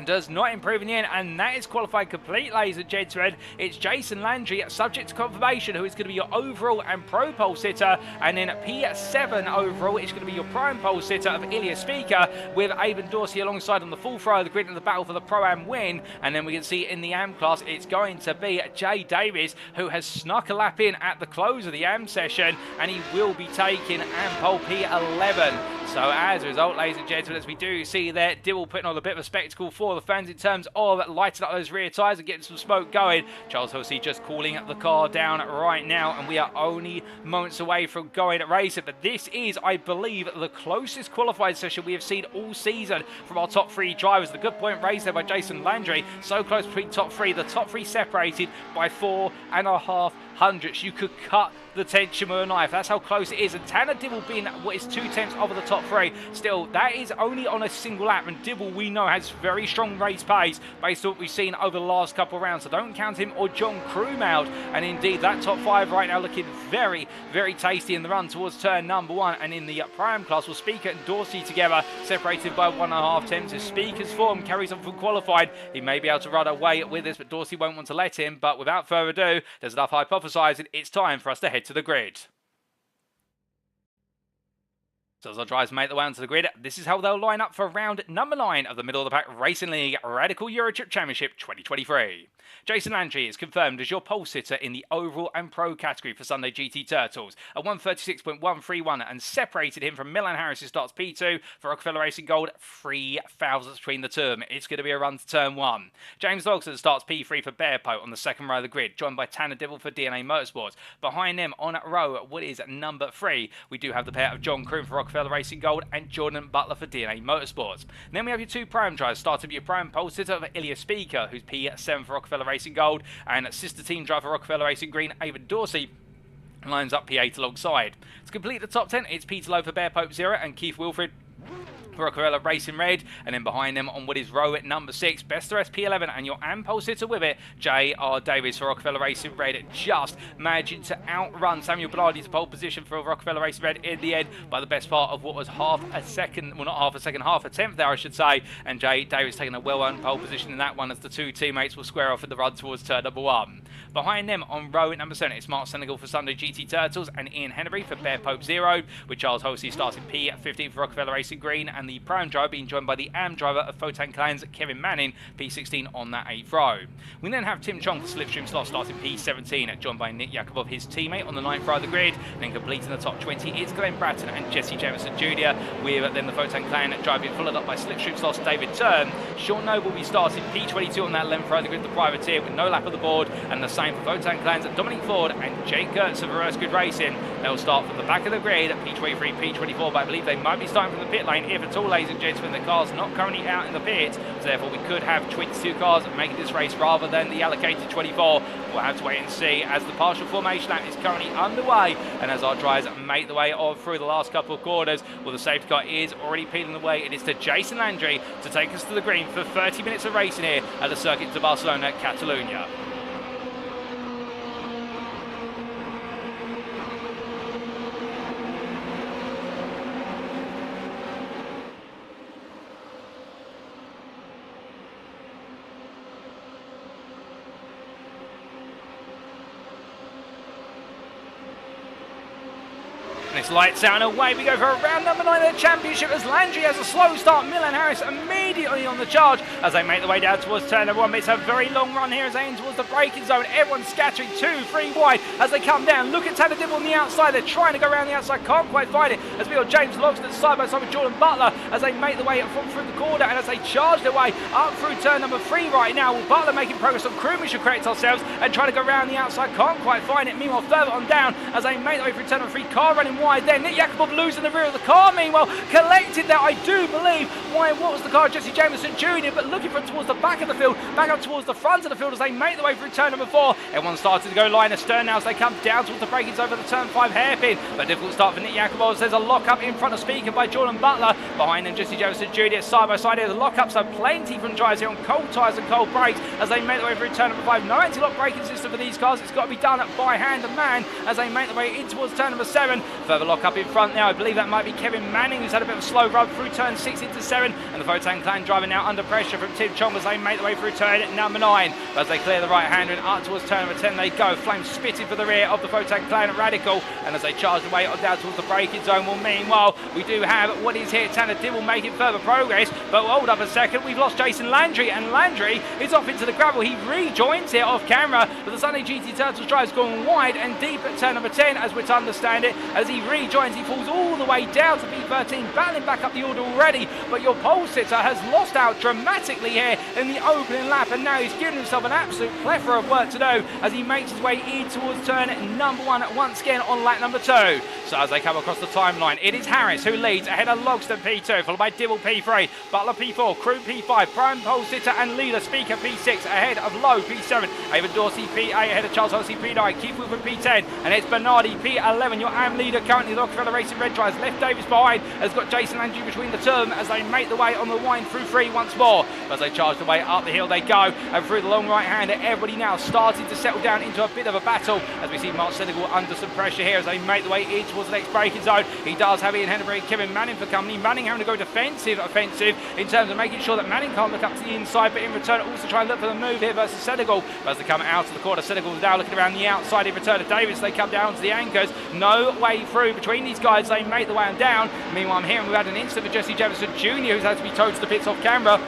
does not improve in the end, and that is qualified complete, ladies and gentlemen. It's Jason Landry, subject to confirmation, who is going to be your overall and pro pole sitter, and then P7 overall is going to be your prime pole sitter of Ilya Speaker, with Avon Dorsey alongside on the full throw of the grid in the battle for the Pro-Am win. And then we can see in the AM class, it's going to be Jay Davis, who has snuck a lap in at the close of the AM session, and he will be taking AM pole P11. So as a result, ladies and gentlemen, as we do see there, Dibble putting on a bit of a spectacle for the fans in terms of lighting up those rear tyres and getting some smoke going. Charles Hussey just calling the car down right now, and we are only moments away from going at racing. But this is, I believe, the closest qualified session we have seen all season from our top 3 drivers. The good point raised there by Jason Landry. So close between top 3. The top 3 separated by 4.5 hundredths. You could cut the tension with a knife. That's how close it is. And Tanner Dibble being what is 2 tenths over the top 3. Still, that is only on a single lap. And Dibble, we know, has very strong race pace based on what we've seen over the last couple of rounds. So don't count him or John Kroom out. And indeed, that top 5 right now looking very, very tasty in the run towards turn number 1. And in the prime class, will Speaker and Dorsey together, separated by 1.5 tenths. If Speaker's form carries on from qualified, he may be able to run away with this, but Dorsey won't want to let him. But without further ado, there's enough hypothesizing. It's time for us to head to the grid. So as our drivers make their way onto the grid, this is how they'll line up for round number 9 of the Middle of the Pack Racing League Radical Eurotrip Championship 2023. Jason Landry is confirmed as your pole sitter in the overall and pro category for Sunday GT Turtles at 136.131, and separated him from Milan Harris, who starts P2 for Rockefeller Racing Gold, 3 thousandths between the two of them. It's going to be a run to turn 1. James Dogson starts P3 for Bearpo on the second row of the grid, joined by Tanner Dibble for DNA Motorsports. Behind them on row, what is number 3, we do have the pair of John Kroom for Rockefeller Racing Gold and Jordan Butler for DNA Motorsports. And then we have your 2 prime drivers, starting with your prime pole sitter of Ilya Speaker, who's P7 for Rockefeller Racing Gold, and sister team driver Rockefeller Racing Green, Avon Dorsey, lines up P8 alongside. To complete the top 10, it's Peter Lowe for Bear Pope 0 and Keith Wilfred for Rockefeller Racing Red, and then behind them on what is row at number 6, Best the Rest P11, and your Ampole sitter with it, J.R. Davis for Rockefeller Racing Red, just managing to outrun Samuel Bernardi to pole position for Rockefeller Racing Red in the end by the best part of what was half a tenth there, I should say, and J. Davis taking a well-earned pole position in that one as the 2 teammates will square off in the run towards turn number 1. Behind them on row at number 7, it's Mark Senegal for Sunday GT Turtles and Ian Henry for Bear Pope 0, with Charles Hosey starting P15 for Rockefeller Racing Green, and the prime driver being joined by the AM driver of Photon Clans, Kevin Manning, P16 on that 8th row. We then have Tim Chong for Slipstream Slot starting P17, joined by Nick Yakubov, his teammate, on the 9th row of the grid, and then completing the top 20 is Glenn Bratton and Jesse Jameson Jr., with then the Photon Clan driving followed up by Slipstream Slot's David Turn. Sean Noble will be starting P22 on that 11th row of the grid, the privateer, with no lap of the board, and the same for Photon Clans, Dominic Ford and Jake Kurtz of Reverse Grid Racing. They'll start from the back of the grid, P23, P24, but I believe they might be starting from the pit lane, if at all, ladies and gentlemen. The car's not currently out in the pit, so therefore we could have 22 cars making this race rather than the allocated 24. We'll have to wait and see as the partial formation lap is currently underway, and as our drivers make the way on through the last couple of corners, well, the safety car is already peeling away. It is to Jason Landry to take us to the green for 30 minutes of racing here at the Circuit de Barcelona-Catalunya. And it's lights out and away we go for round number 9 of the championship as Landry has a slow start. Mill and Harris immediately on the charge as they make the way down towards turn number 1. But it's a very long run here as they aim towards the braking zone. Everyone's scattering 2, 3 wide as they come down. Look at Tanner Dibble on the outside. They're trying to go around the outside, can't quite find it as we got James Logston side by side with Jordan Butler as they make the way from through the corner and as they charge their way up through turn number 3 right now. With Butler making progress on Kroom, we should correct ourselves and try to go around the outside, can't quite find it. Meanwhile, further on down as they make their way through turn number 3, car running wide there. Nick Jakubov losing the rear of the car, meanwhile collected there, I do believe. What was the car? Jesse Jameson Jr., but looking from towards the back of the field, back up towards the front of the field as they make their way through turn number 4. Everyone started to go line astern now as they come down towards the breakings over the turn 5 hairpin. But difficult start for Nick Jakubov. There's a lock-up in front of speaker by Jordan Butler. Behind them, Jesse Jameson Jr. side by side here. The lock-ups are plenty from drivers here on cold tyres and cold brakes as they make their way through turn number 5. No anti-lock braking system for these cars. It's got to be done by hand and man as they make their way in towards turn number 7. Further lock-up in front now. I believe that might be Kevin Manning, who's had a bit of a slow run through turn 6 into 7. And the Votan clan driving now under pressure from Tim Chong as they make their way through turn number 9. As they clear the right-hander and up towards turn number 10 they go. Flames spitting for the rear of the Votan clan at Radical. And as they charge the way down towards the braking zone, well, meanwhile, we do have what is here Tanner Dibble making further progress. But hold up a second, we've lost Jason Landry, and Landry is off into the gravel. He rejoins here off camera, but the Sunday GT Turtles drive is going wide and deep at turn number 10, as we're to understand it. As he rejoins, he falls all the way down to P13, battling back up the order already. But your pole sitter has lost out dramatically here in the opening lap, and now he's given himself an absolute plethora of work to do as he makes his way in towards turn number 1 once again on lap number 2. So as they come across the timeline, it is Harris who leads ahead of Logston P2, followed by Dibble P3, Butler P4, Crew P5, Prime Pole Sitter and Leader Speaker P6 ahead of Lowe P7, Avon Dorsey P8 ahead of Charles Hussey P9, Keith Wilford P10, and it's Bernardi P11. Your AM leader currently the Rockefeller Racing Red Drives. Left Davis behind, has got Jason Landry between the two as they make the way on the wind through 3 once more. As they charge the way up the hill they go, and through the long right hander, everybody now starting to settle down into a bit of a battle as we see Mark Senegal under some pressure here as they make the way in towards the next braking zone. He does have Ian Henneberry and Kevin Manning for company. Manning having to go defensive, offensive in terms of making sure that Manning can't look up to the inside, but in return also try and look for the move here versus Senegal. As they come out of the corner, Senegal is now looking around the outside in return of Davis. They come down to the anchors, no way through between these guys. They make the way on down. Meanwhile, I'm hearing we've had an incident for Jesse Jefferson Jr., who's had to be towed to the pits off camera.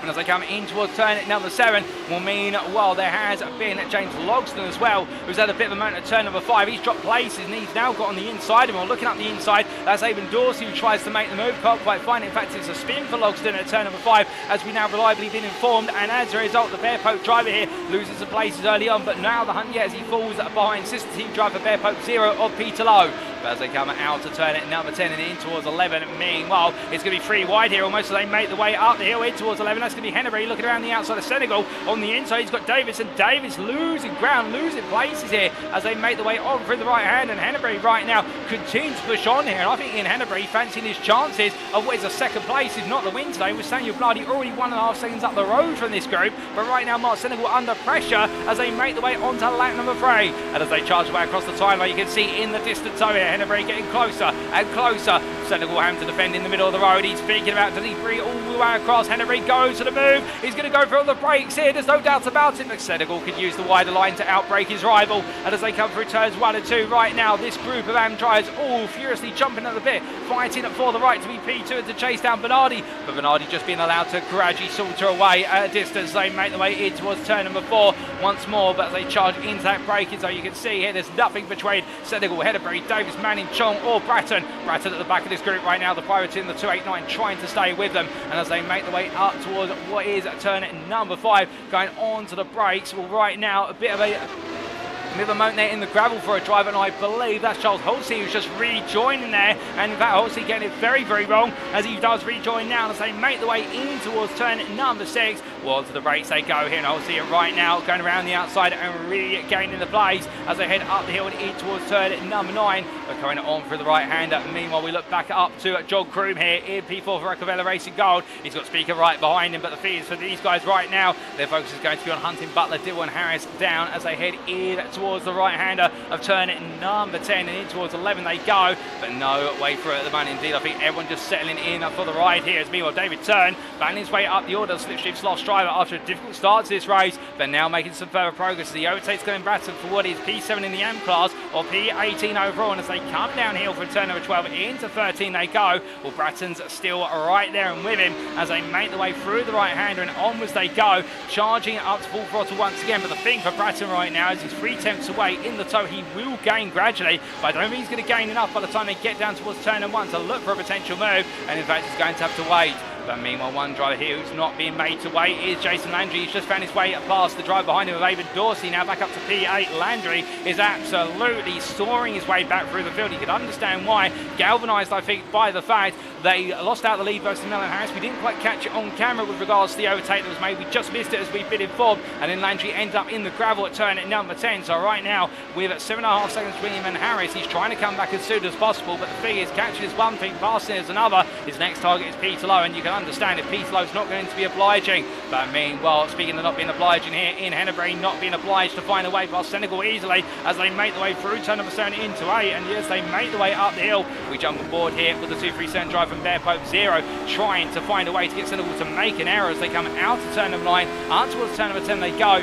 And as they come in towards turn number 7, will mean, well, there has been James Logston as well, who's had a bit of a moment at turn number 5. He's dropped places and he's now got on the inside. And we're looking up the inside, that's Avon Dorsey who tries to make the move, can't quite find it. In fact, it's a spin for Logston at turn number 5, as we now reliably been informed. And as a result, the Bear Pope driver here loses some places early on, but now the hunt as he falls behind sister team driver Bear Pope 0 of Peter Lowe. But as they come out to turn at number 10 and in towards 11, meanwhile, it's going to be 3 wide here almost as they make the way up the hill in towards 11. That's going to be Henneberry looking around the outside of Senegal. On the inside, he's got Davis, and Davis losing ground, losing places here as they make the way on through the right hand. And Henneberry right now continues to push on here. And I think Ian Henneberry fancying his chances of what is a second place, if not the win today, with Samuel Bloody already 1.5 seconds up the road from this group. But right now, Mark Senegal under pressure as they make the way onto lap number 3. And as they charge away across the timeline, you can see in the distance over here, Henneberry getting closer and closer. Senegal having to defend in the middle of the road. He's thinking about, does he bring it all the way across? Henneberry goes to the move. He's going to go for all the brakes here. There's no doubt about it. But Senegal could use the wider line to outbrake his rival. And as they come through turns 1 and 2 right now, this group of AM drivers all furiously jumping at the bit, fighting for the right to be P2 and to chase down Bernardi. But Bernardi just being allowed to gradually saunter away at a distance. They make the way in towards turn number 4 once more. But as they charge into that braking zone, you can see here there's nothing between Senegal, Henneberry, Davis, Manning, Chong or Bratton. Bratton at the back of this group right now. The Pirates in the 289 trying to stay with them. And as they make the way up towards what is turn number 5, going on to the brakes. Well, right now, a bit of a moment there in the gravel for a driver, and I believe that's Charles Holsey who's just rejoining there. And in fact, Holsey getting it very, very wrong as he does rejoin now as they make the way in towards turn number 6. Well, to the brakes they go here, and Holsey right now going around the outside and regaining the place as they head up the hill and in towards turn number 9. But going on through the right hander. Meanwhile, we look back up to John Kroom here in P4 for Rockefeller Racing Gold. He's got speaker right behind him, but the fees for these guys right now, their focus is going to be on hunting Butler, Dillon, Harris down as they head in towards the right hander of turn number 10 and in towards 11 they go, but no way through at the moment. Indeed, I think everyone just settling in for the ride here as meanwhile David Turn battling his way up the order. Slipstream's lost driver after a difficult start to this race, but now making some further progress as he overtakes Glenn Bratton for what is P7 in the AM class or P18 overall. And as they come downhill for turn number 12 into 13 they go. Well, Bratton's still right there and with him as they make the way through the right-hander and onwards they go, charging it up to full throttle once again. But the thing for Bratton right now is he's 3 tenths away in the tow. He will gain gradually, but I don't think he's going to gain enough by the time they get down towards turn number 1 to look for a potential move, and in fact he's going to have to wait. But meanwhile, one driver here who's not being made to wait is Jason Landry. He's just found his way past the drive behind him of David Dorsey. Now back up to P8. Landry is absolutely soaring his way back through the field. You can understand why. Galvanised, I think, by the fact they lost out the lead versus Melon Harris. We didn't quite catch it on camera with regards to the overtake that was made. We just missed it as we've been informed. And then Landry ended up in the gravel at turn number 10. So right now, with 7.5 seconds between him and Harris, he's trying to come back as soon as possible. But the thing is, catching is one thing, passing is another. His next target is Peter Lowe, and you can understand if Peter Lowe's not going to be obliging. But meanwhile, speaking of not being obliging here, in Hennebury not being obliged to find a way past Senegal easily as they make the way through turn number 7 into 8. And yes, they make the way up the hill. We jump aboard here with the 237 drive from Bear Pope 0, trying to find a way to get Senegal to make an error as they come out of turn number 9. Up towards turn number 10 they go.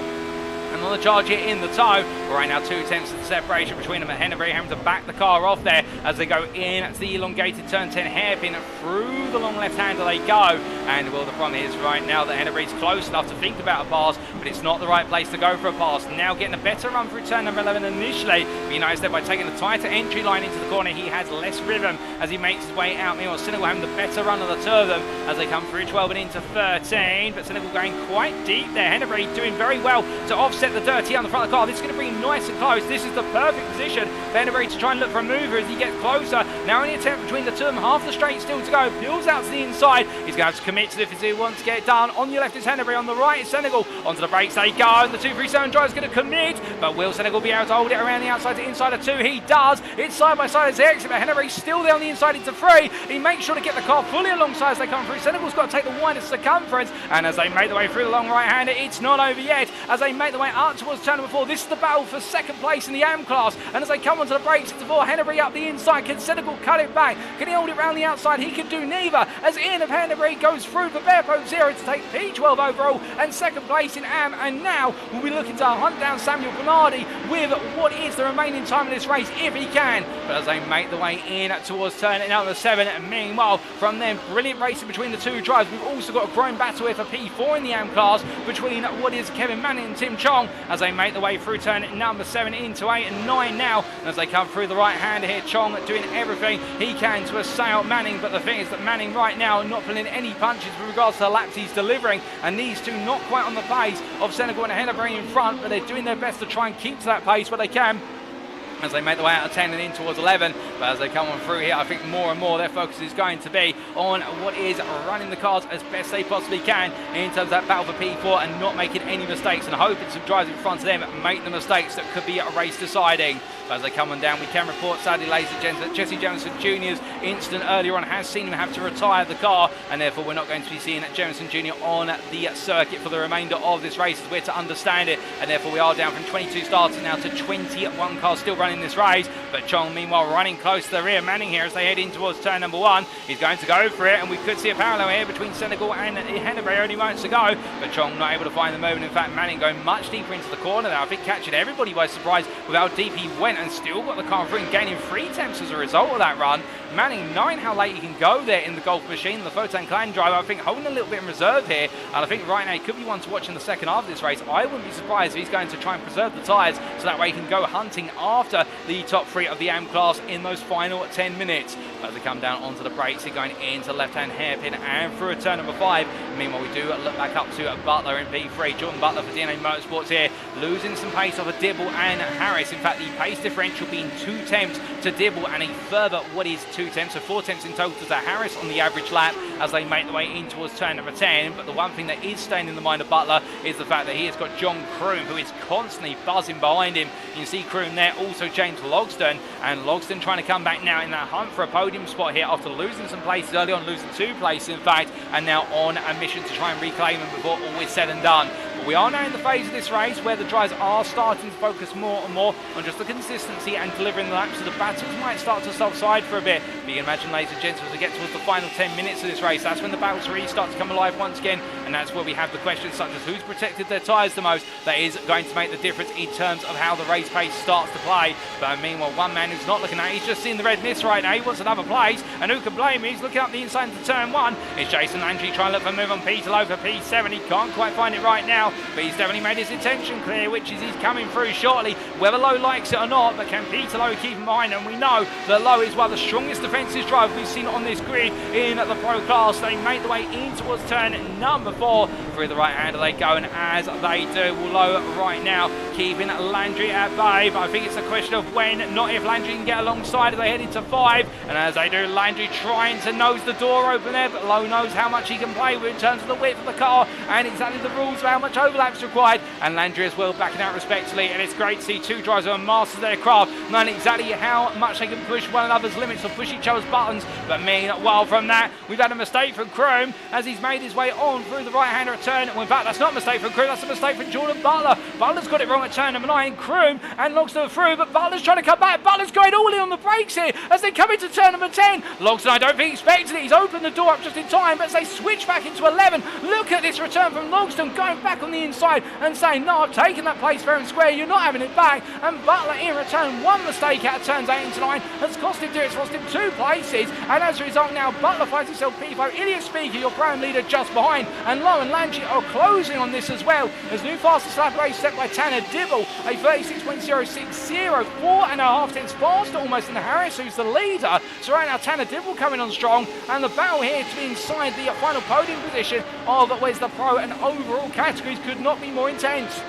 And on the charge here in the tow, right now 2 tenths of the separation between them and Hennebury, having to back the car off there as they go in to the elongated turn 10 hairpin. Through the long left-hander they go, and well, the problem is right now that Hennebury's close enough to think about a pass, but it's not the right place to go for a pass. Now getting a better run through turn number 11 initially, but you notice that by taking the tighter entry line into the corner, he has less rhythm as he makes his way out. Meanwhile, Senegal having the better run of the two of them as they come through 12 and into 13, but Senegal going quite deep there. Hennebury doing very well to offset the dirty on the front of the car. This is going to bring nice and close. This is the perfect position for Hennebury to try and look for a mover as he gets closer. Now only a tenth between the two of them, half the straight still to go. Peels out to the inside. He's going to have to commit to this if he wants to get it done. On your left is Hennebury, on the right is Senegal. Onto the brakes they go, and the 237 driver is going to commit, but will Senegal be able to hold it around the outside to inside of 2? He does. It's side by side as they exit, but Hennebury's still there on the inside into 3. He makes sure to get the car fully alongside as they come through. Senegal's got to take the widest circumference, and as they make their way through the long right-hander, it's not over yet. As they make their way up towards turn number 4, this is the battle for second place in the AM class, and as they come onto the brakes, it's 4. Hennebury up the inside. Can Senegal cut it back? Can he hold it round the outside? He can do neither, as Ian of Hennebury goes through for Bear Pope 0 to take P12 overall and second place in AM, and now we'll be looking to hunt down Samuel Bernardi with what is the remaining time of this race if he can. But as they make the way in towards turn number 7, and meanwhile from them, brilliant racing between the two drivers. We've also got a growing battle here for P4 in the AM class between what is Kevin Manning and Tim Chong as they make the way through turn number 7 into 8 and 9 now. And as they come through the right hander here, Chong doing everything he can to assail Manning, but the thing is that Manning right now not pulling any punches with regards to the laps he's delivering, and these two not quite on the pace of Senegal and Hennebury in front, but they're doing their best to try and keep to that pace where they can as they make the way out of 10 and in towards 11. But as they come on through here, I think more and more their focus is going to be on what is running the cars as best they possibly can in terms of that battle for P4 and not making any mistakes, and hoping some drivers in front of them make the mistakes that could be a race deciding. But as they come on down, we can report, sadly, ladies and gents, that Jesse Jamison Jr.'s incident earlier on has seen him have to retire the car, and therefore we're not going to be seeing Jamison Jr. on the circuit for the remainder of this race as we're to understand it, and therefore we are down from 22 starting now to 21 cars still running this race. But Chong meanwhile running close to the rear. Manning here as they head in towards turn number 1. He's going to go for it, and we could see a parallel here between Senegal and Hennebury only moments to go, but Chong not able to find the moment. In fact, Manning going much deeper into the corner there, I think catching everybody by surprise with how deep he went, and still got the car through and gaining 3 tenths as a result of that run. Manning knowing how late he can go there in the Golf machine, the Photon Clan driver, I think holding a little bit in reserve here, and I think right now he could be one to watch in the second half of this race. I wouldn't be surprised if he's going to try and preserve the tyres so that way he can go hunting after the top 3 of the AM class in those final 10 minutes. As they come down onto the brakes, they're going into left-hand hairpin and through a turn number 5. Meanwhile, we do look back up to Butler in P3. Jordan Butler for DNA Motorsports here, losing some pace off of Dibble and Harris. In fact, the pace differential being 2 tenths to Dibble and a further, 2 tenths, so 4 tenths in total to Harris on the average lap as they make their way in towards turn number 10. But the one thing that is staying in the mind of Butler is the fact that he has got John Kroom, who is constantly buzzing behind him. You can see Kroom there, also James Logsdon, and Logsdon trying to come back now in that hunt for a podium spot here after losing some places early on, losing 2 places in fact, and now on a mission to try and reclaim them before all is said and done. But we are now in the phase of this race where the drivers are starting to focus more and more on just the consistency and delivering the laps, so the battles might start to subside for a bit But you can imagine, ladies and gents, as we get towards the final 10 minutes of this race, that's when the battles really start to come alive once again, and that's where we have the questions such as who's protected their tyres the most. That is going to make the difference in terms of how the race pace starts to play. But meanwhile, one man who's not looking at it, he's just seen the red mist right now. He wants another place, and who can blame him? He's looking up the inside into turn 1. It's Jason Landry trying to look for a move on Peter Lowe for P7. He can't quite find it right now, but he's definitely made his intention clear, which is he's coming through shortly, whether Lowe likes it or not. But can Peter Lowe keep him behind? And we know that Lowe is one of the strongest defensive drivers we've seen on this grid in the pro class. They make the way in towards turn number 4. Through the right hander they go, and as they do, Lowe right now keeping Landry at bay. But I think it's a question of when, not if. Landry can get alongside as they head into 5, and as they do, Landry trying to nose the door open there, but Lowe knows how much he can play with in terms of the width of the car and exactly the rules of how much overlap is required, and Landry as well backing out respectfully. And it's great to see two drivers who are masters of their craft, knowing exactly how much they can push one another's limits or push each other's buttons. But meanwhile, from that, we've had a mistake from Kroom as he's made his way on through the right hander at turn. Well, in fact, that's not a mistake from Kroom, that's a mistake from Jordan Butler. Butler's got it wrong at turn number 9. Kroom and Logsdon through, but Butler's trying to come back. Butler's going all in on the brakes here as they come into turn number 10. Logsdon, I don't think expected it. He's opened the door up just in time, but as they switch back into 11, look at this return from Logsdon going back on the inside and saying, no, I've taken that place fair and square, you're not having it back. And Butler in return, one mistake out of turns 8 into 9 has cost him it's lost him 2 places, and as a result now Butler finds himself P5. Ilias Speaker, your prime leader, just behind, and Lowe and Landry are closing on this as well as new fastest lap race set by Tanner Dibble, a 36.060, 4.5 tenths faster almost than Harris, who's the leader. So right now Tanner Dibble coming on strong, and the battle here to be inside the final podium position of where's the pro and overall categories could not be more intense.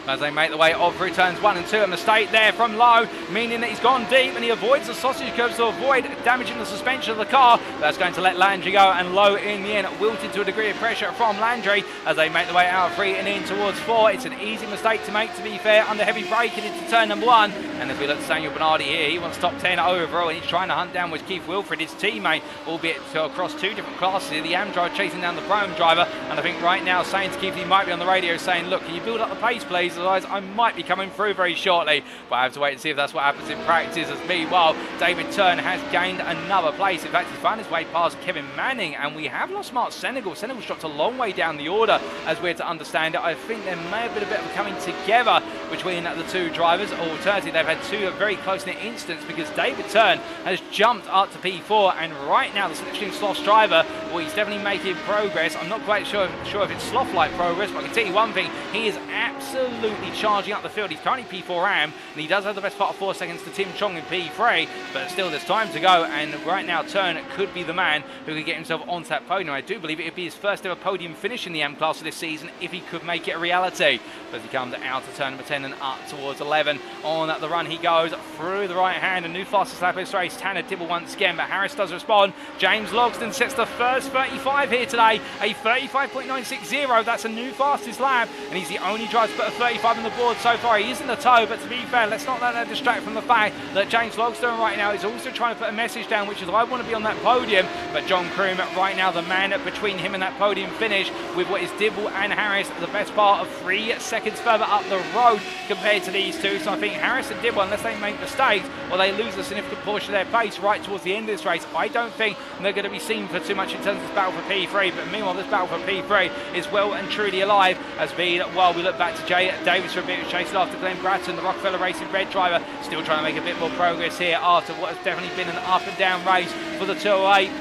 As they make the way off through turns 1 and 2, a mistake there from Lowe, meaning that he's gone deep and he avoids the sausage curves to avoid damaging the suspension of the car. That's going to let Landry go, and Lowe in the end wilted to a degree of pressure from Landry as they make the way out of 3 and in towards 4. It's an easy mistake to make, to be fair, under heavy braking into turn number 1. And if we look at Samuel Bernardi here, he wants top 10 overall, and he's trying to hunt down with Keith Wilfred, his teammate, albeit across 2 different classes here. The Am driver chasing down the Pro-Am driver, and I think right now saying to Keith, he might be on the radio saying, look, can you build up the pace please, otherwise I might be coming through very shortly. But I have to wait and see if that's what happens in practice, as meanwhile David Turn has gained another place. In fact, he's found his way past Kevin Manning, and we have lost Mark Senegal. Senegal's dropped a long way down the order, as we're to understand it. I think there may have been a bit of a coming together between the 2 drivers. Alternatively, they've had 2 very close-knit incidents, because David Turn has jumped up to P4, and right now the Slipstream Sloth driver, well, he's definitely making progress. I'm not quite sure if it's Sloth-like progress, but I can tell you one thing, he is absolutely charging up the field. He's currently P4 Am, and he does have the best part of 4 seconds to Tim Chong in P3, but still there's time to go, and right now Turn could be the man who could get himself onto that podium. I do believe it would be his first ever podium finish in the Am class of this season if he could make it a reality. As he comes out of turn number 10 and up towards 11, on the run he goes through the right hand, and new fastest lap of this race, Tanner Dibble once again, but Harris does respond. James Logsdon sets the first 35 here today, a 35.960, that's a new fastest lap, and he's the only driver to put a 35 on the board so far. He is in the toe, but to be fair, let's not let that distract from the fact that James Logsdon right now is also trying to put a message down, which is I want to be on that podium. But John Kroom right now, the man between him and that podium finish, with what is Dibble and Harris the best part of 3 seconds further up the road compared to these two. So I think Harris and Dibble, unless they make mistakes or they lose a significant portion of their pace right towards the end of this race, I don't think they're going to be seen for too much in terms of this battle for P3. But meanwhile, this battle for P3 is well and truly alive, as while we look back to Jay Davis for a bit of chasing after Glenn Bratton, the Rockefeller Racing red driver, still trying to make a bit more progress here after what has definitely been an up and down race for the 208.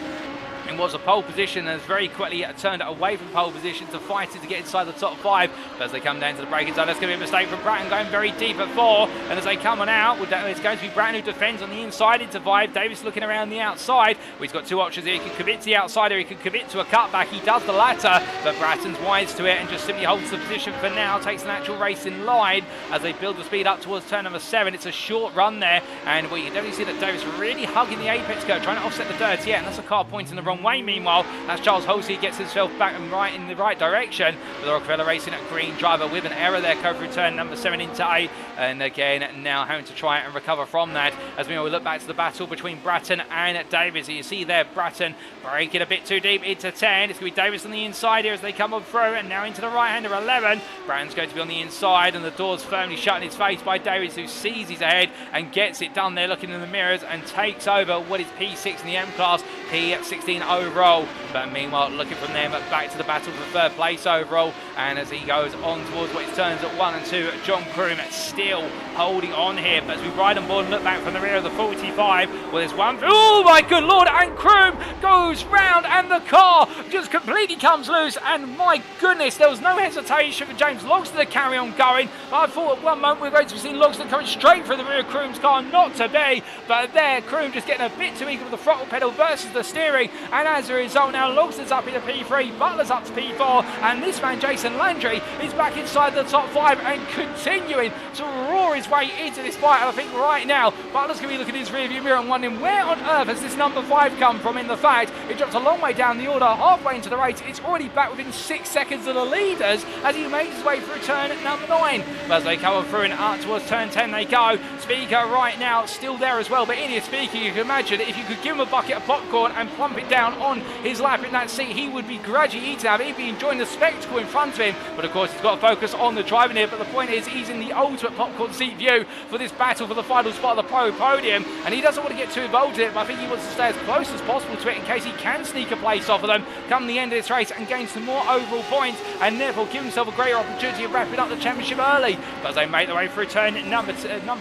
It was a pole position and has very quickly turned away from pole position to fight it to get inside the top 5. But as they come down to the braking zone, that's going to be a mistake from Bratton, going very deep at 4. And as they come on out, it's going to be Bratton who defends on the inside into 5. Davis looking around the outside. Well, he's got 2 options here. He can commit to the outside, or he can commit to a cutback. He does the latter, but Bratton's wise to it and just simply holds the position for now. Takes an actual race in line as they build the speed up towards turn number 7. It's a short run there, and we can definitely see that Davis really hugging the apex curve, trying to offset the dirt. Yeah, and that's a car pointing the wrong wrong way meanwhile, as Charles Halsey gets himself back and right in the right direction. With Rockefeller Racing at green driver with an error there, coming through turn number 7 into 8, and again now having to try and recover from that. As we look back to the battle between Bratton and Davis. You see there Bratton breaking a bit too deep into 10. It's going to be Davis on the inside here as they come on through, and now into the right-hander 11. Bratton's going to be on the inside, and the door's firmly shut in his face by Davis, who sees he's ahead and gets it done there, looking in the mirrors, and takes over what is P6 in the M class, P16 overall. But meanwhile, looking from them back to the battle for third place overall, and as he goes on towards what it turns at 1 and 2, John Kroom still holding on here. But as we ride on board and look back from the rear of the 45, well, there's one. Oh my good lord! And Kroom goes round, and the car just completely comes loose. And my goodness, there was no hesitation for James Logsdon to carry on going. But I thought at one moment we were going to be seeing Logsdon coming straight through the rear of Kroom's car, not to be. But there, Kroom just getting a bit too eager with the throttle pedal versus the steering, and as a result, now Logsdon's up into P3, Butler's up to P4, and this man Jason Landry is back inside the top 5 and continuing to roar his way into this fight. And I think right now Butler's going to be looking in his rearview mirror and wondering where on earth has this number 5 come from. In the fact it dropped a long way down the order, halfway into the race. It's already back within 6 seconds of the leaders as he makes his way through turn number 9. But as they come through and up towards turn 10 they go. Speaker right now still there as well, but in his Speaker, you can imagine if you could give him a bucket of popcorn and plump it down on his lap in that seat, he would be grudging eating out. He'd be enjoying the spectacle in front of him, but of course he's got to focus on the driving here. But the point is, he's in the ultimate popcorn seat view for this battle for the final spot of the pro podium, and he doesn't want to get too involved in it, but I think he wants to stay as close as possible to it in case he can sneak a place off of them come the end of this race and gain some more overall points, and therefore give himself a greater opportunity of wrapping up the championship early. But as they make their way through turn number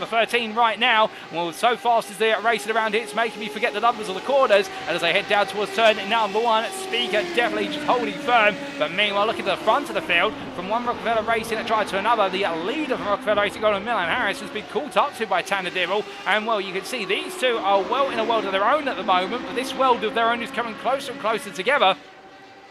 13 right now, well, so fast as they're racing around here, it's making me forget the numbers of the corners. And as they head down towards turn number 1, Speaker definitely just holding firm. But meanwhile, looking to the front of the field, from one Rockefeller Racing at try to another, the leader from Rockefeller Racing, Golden Milan Harris, has been caught up to by Tanner Dibble. And well, you can see these two are well in a world of their own at the moment, but this world of their own is coming closer and closer together.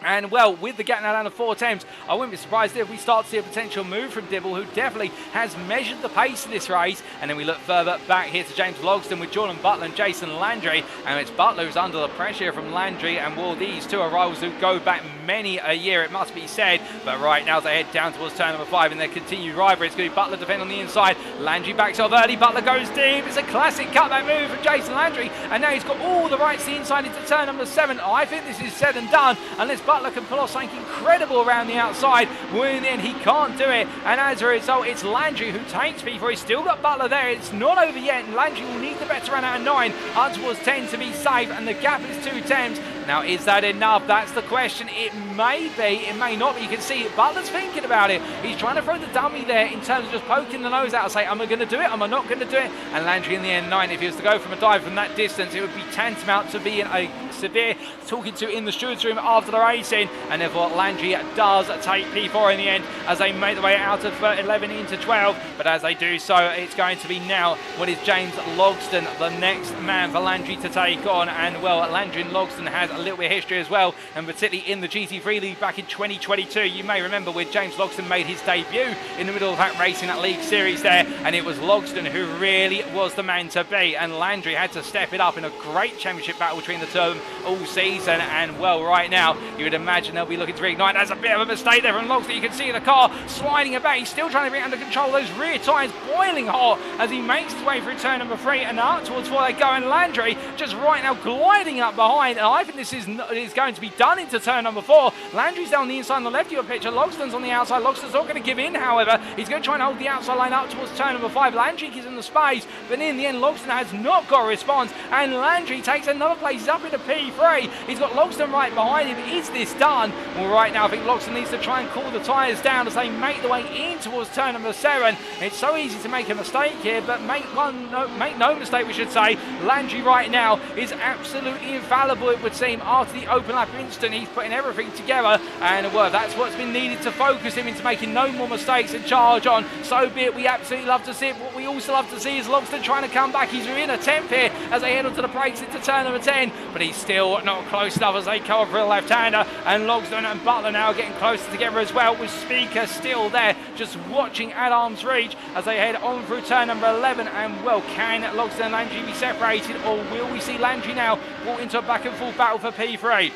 And well, with the gap now down to 4 attempts, I wouldn't be surprised if we start to see a potential move from Dibble, who definitely has measured the pace of this race. And then we look further back here to James Logsdon with Jordan Butler and Jason Landry, and it's Butler who's under the pressure from Landry, and well, these two are rivals who go back many a year, it must be said. But right now as they head down towards turn number 5 in their continued rivalry, it's going to be Butler defending on the inside. Landry backs off early, Butler goes deep. It's a classic cutback move from Jason Landry, and now he's got all the rights to the inside into turn number 7. I think this is said and done unless Butler can pull off something incredible around the outside. Well, in the end, he can't do it, and as a result, it's Landry who takes P4. He's still got Butler there. It's not over yet, and Landry will need the better run out of 9 up towards 10 to be safe, and the gap is 2 attempts. Now, is that enough? That's the question. It may be, it may not, but you can see Butler's thinking about it. He's trying to throw the dummy there in terms of just poking the nose out and say, am I going to do it? Am I not going to do it? And Landry in the end 9, if he was to go from a dive from that distance, it would be tantamount to being a severe talking to in the stewards room after the racing, and therefore Landry does take P4 in the end as they make their way out of 11 into 12. But as they do so, it's going to be now what is James Logsdon, the next man for Landry to take on. And well, Landry and Logsdon has a little bit of history as well, and particularly in the GT3 League back in 2022. You may remember when James Logsdon made his debut in the middle of that racing that league series there, and it was Logsdon who really was the man to be, and Landry had to step it up in a great championship battle between the two of them all season. And well, right now you would imagine they'll be looking to reignite. That's a bit of a mistake there from Logsdon. You can see the car sliding about. He's still trying to bring it under control. Those rear tyres boiling hot as he makes his way through turn number 3 and up towards 4 they go, and Landry just right now gliding up behind, and I think this is going to be done into turn number 4. Landry's down the inside on the left of your picture, Logsdon's on the outside. Logsdon's not going to give in, however. He's going to try and hold the outside line up towards turn number 5. Landry gives him the space, but in the end Logsdon has not got a response, and Landry takes another place. He's up into P3. He's got Logsdon right behind him. Is this done? Well, right now I think Logsdon needs to try and cool the tyres down as they make their way in towards turn number 7. It's so easy to make a mistake here, but make no mistake, we should say, Landry right now is absolutely infallible, it would seem. After the open lap instant, he's putting everything together, and well, that's what's been needed to focus him into making no more mistakes and charge on. So be it. We absolutely love to see it. What we also love to see is Logsdon trying to come back. He's within a tenth here as they head onto the brakes into turn number 10, but he's still not close enough as they come over a left-hander, and Logsdon and Butler now getting closer together as well, with Speaker still there just watching at arm's reach as they head on through turn number 11. And well, can Logsdon and Landry be separated, or will we see Landry now walk into a back and forth battle for P3.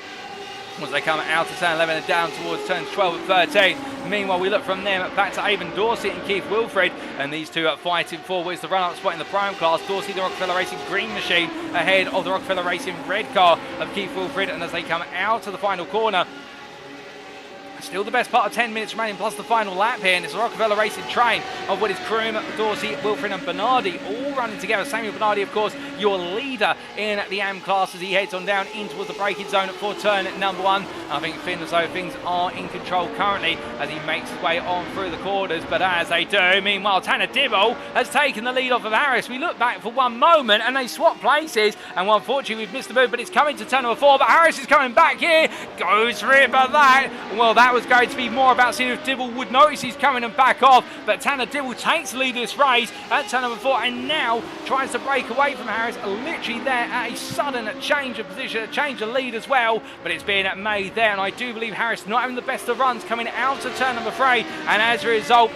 As they come out of turn 11 and down towards turns 12 and 13. Meanwhile, we look from them back to Avon Dorsey and Keith Wilfred, and these two are fighting for what is the run-up spot in the prime class. Dorsey, the Rockefeller Racing green machine, ahead of the Rockefeller Racing red car of Keith Wilfred, and as they come out of the final corner, still the best part of 10 minutes remaining plus the final lap here, and it's the Rockefeller Racing train of what is Kroom, Dorsey, Wilfred and Bernardi all running together. Samuel Bernardi, of course, your leader in the AM class as he heads on down in towards the braking zone for turn number 1. I think Finn as though things are in control currently as he makes his way on through the corners, but as they do, meanwhile, Tanner Dibble has taken the lead off of Harris. We look back for one moment and they swap places, and well, unfortunately we've missed the move, but it's coming to turn number 4, but Harris is coming back here, goes for it, but well, that was going to be more about seeing if Dibble would notice he's coming and back off, but Tanner Dibble takes the lead of this race at turn number 4 and now tries to break away from Harris, literally there at a sudden change of position, a change of lead as well, but it's being made there, and I do believe Harris not having the best of runs coming out of turn number 3, and as a result,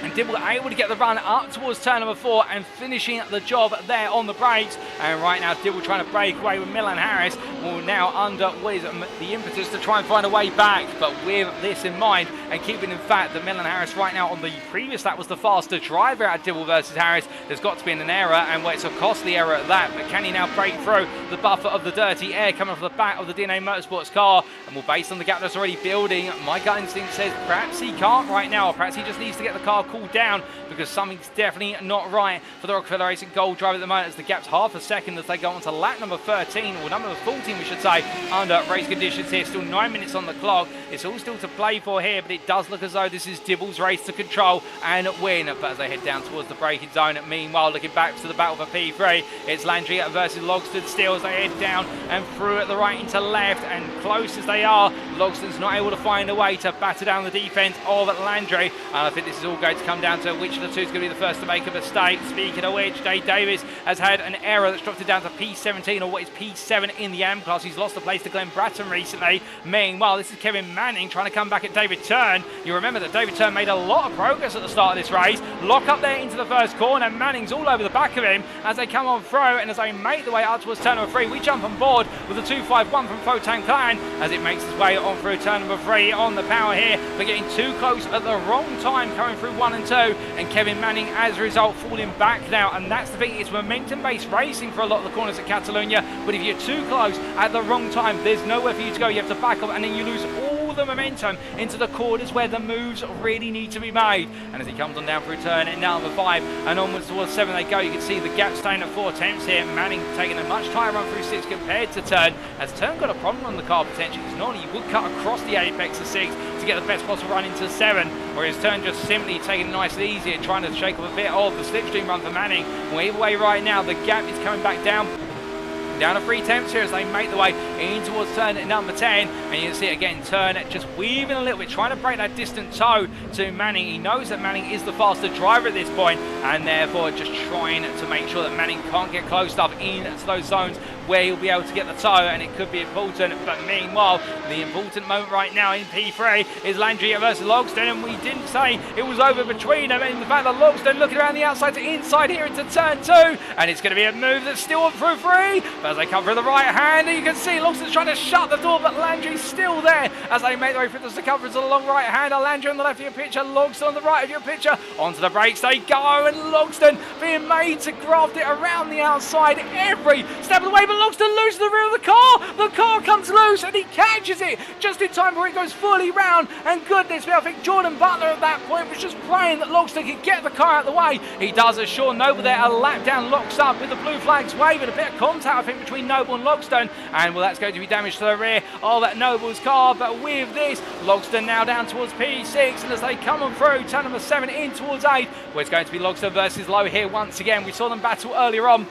and Dibble able to get the run up towards turn number 4 and finishing the job there on the brakes. And right now Dibble trying to break away with Milan Harris, well, now under what is the impetus to try and find a way back, but with this in mind and keeping in fact that Milan Harris right now on the previous lap was the faster driver at Dibble versus Harris, there's got to be an error, and well, it's a costly error at that, but can he now break through the buffer of the dirty air coming off the back of the DNA Motorsports car? And well, based on the gap that's already building, my gut instinct says perhaps he can't right now, or perhaps he just needs to get the car cooled down, because something's definitely not right for the Rockefeller Racing Gold driver at the moment, as the gap's half a second as they go on to lap number 13, or number 14 we should say, under race conditions here. Still 9 minutes on the clock. It's all still to play for here, but it does look as though this is Dibble's race to control and win. But as they head down towards the braking zone, meanwhile looking back to the battle for P3, it's Landry versus Logston still as they head down and through at the right into left, and close as they are, Logston's not able to find a way to batter down the defence of Landry, and I think this is all going to come down to which of the two is going to be the first to make a mistake. Speaking of which, Dave Davis has had an error that's dropped it down to P17, or what is P7 in the AM class. He's lost the place to Glenn Bratton recently. Meanwhile, this is Kevin Manning trying to come back at David Turn. You remember that David Turn made a lot of progress at the start of this race. Lock up there into the first corner. Manning's all over the back of him as they come on through, and as they make the way out towards turn number 3, we jump on board with a 251 from Photan Clan as it makes its way on through turn number 3 on the power here, but getting too close at the wrong time coming through 1 and 2, and Kevin Manning as a result falling back now. And that's the thing, it's momentum based racing for a lot of the corners at Catalunya, but if you're too close at the wrong time, there's nowhere for you to go. You have to back up, and then you lose all the momentum into the corners where the moves really need to be made. And as he comes on down through turn number 5 and onwards towards 7 they go, you can see the gap staying at 4 tenths here. Manning taking a much higher run through 6 compared to Turn, as Turn got a problem on the car potentially, because normally you would cut across the apex of 6 to get the best possible run into 7, whereas Turn just simply taking it nice and easy and trying to shake off a bit of the slipstream run for Manning. Well, either way right now, the gap is coming back down to 3 tenths here as they make the way in towards turn number 10, and you can see again Turn just weaving a little bit, trying to break that distant toe to Manning. He knows that Manning is the faster driver at this point, and therefore just trying to make sure that Manning can't get close enough into those zones where he'll be able to get the toe, and it could be important. But meanwhile, the important moment right now in P3 is Landry versus Logston, and we didn't say it was over between them, and the fact that Logston looking around the outside to inside here into turn 2, and it's going to be a move that's still on through 3, but as they come through the right hand, you can see Logston's trying to shut the door, but Landry's still there as they make their way through the circumference of the long right hand. Landry on the left of your picture, Logston on the right of your picture, onto the brakes they go, and Logston being made to graft it around the outside every step of the way, but Logston loses the rear of the car. The car comes loose and he catches it just in time before it goes fully round, and goodness me, I think Jordan Butler at that point was just praying that Logston could get the car out of the way. He does, as Sean Noble there, a lap down, locks up with the blue flags waving, a bit of contact I think between Noble and Logston, and well, that's going to be damage to the rear of that Noble's car. But with this, Logston now down towards P6, and as they come on through turn number 7 in towards 8, where it's going to be Logston versus Lowe here once again. We saw them battle earlier on.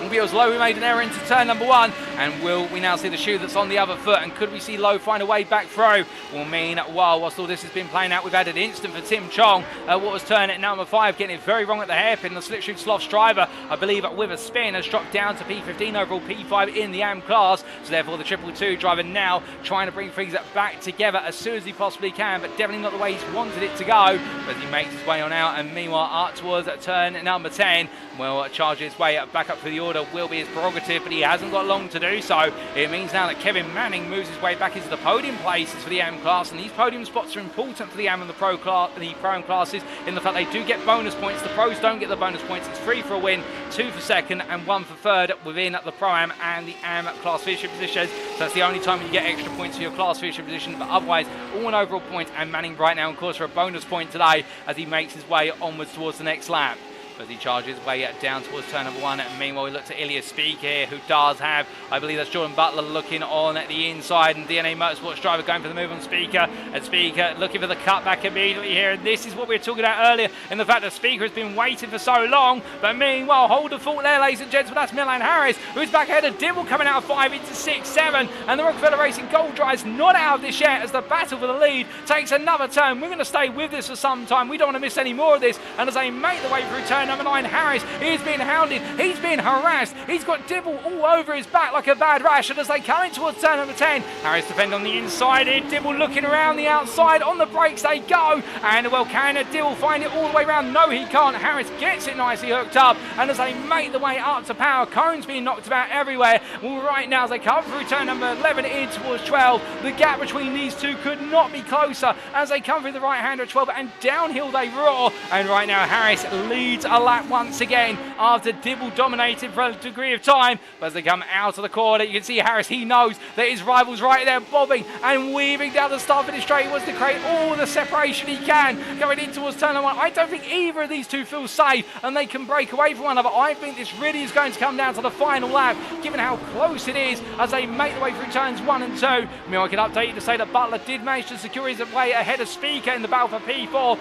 Wheels Lowe, we made an error into turn number 1, and will we now see the shoe that's on the other foot, and could we see Lowe find a way back through? Will mean, whilst all this has been playing out, we've had an instant for Tim Chong, what was turn at number 5, getting it very wrong at the hairpin. The slipstream Sloth's driver, I believe with a spin, has dropped down to P15 overall, P5 in the AM class, so therefore the 222 driver now trying to bring things back together as soon as he possibly can, but definitely not the way he's wanted it to go, but he makes his way on out, and meanwhile up towards turn number 10, will charge his way back up through the order, will be his prerogative, but he hasn't got long to do so. It means now that Kevin Manning moves his way back into the podium places for the AM class, and these podium spots are important for the AM and the Pro Am classes in the fact they do get bonus points. The pros don't get the bonus points. It's 3 for a win, 2 for second, and 1 for third within the Pro Am and the AM class leadership positions. So that's the only time you get extra points for your class leadership position, but otherwise all an overall point. And Manning right now, of course, for a bonus point today as he makes his way onwards towards the next lap. As he charges his way down towards turn number 1. And meanwhile, we look to Ilya Speak here, who does have, I believe that's Jordan Butler looking on at the inside, and DNA Motorsports driver going for the move on Speaker. And Speaker looking for the cutback immediately here. And this is what we were talking about earlier, in the fact that Speaker has been waiting for so long. But meanwhile, hold the fort there, ladies and gentlemen. That's Milan Harris, who's back ahead of Dibble, coming out of 5 into 6, 7. And the Rockefeller Racing Gold Drive's not out of this yet as the battle for the lead takes another turn. We're going to stay with this for some time. We don't want to miss any more of this. And as they make the way through turn number 9, Harris is being hounded, he's being harassed, he's got Dibble all over his back like a bad rash. And as they come in towards turn number 10, Harris defend on the inside here, Dibble looking around the outside, on the brakes they go, and well, can Dibble find it all the way around? No, he can't. Harris gets it nicely hooked up, and as they make the way up to power, Cone's being knocked about everywhere. Well, right now as they come through turn number 11 in towards 12, the gap between these two could not be closer as they come through the right hander at 12, and downhill they roar. And right now Harris leads a lap once again after Dibble dominated for a degree of time. But as they come out of the corner, you can see Harris, he knows that his rival's right there bobbing and weaving down the start finish straight. He wants to create all the separation he can going in towards turn number 1. I don't think either of these two feel safe and they can break away from one another. I think this really is going to come down to the final lap, given how close it is as they make the way through turns 1 and 2. I mean, I can update you to say that Butler did manage to secure his way ahead of Speaker in the battle for P4.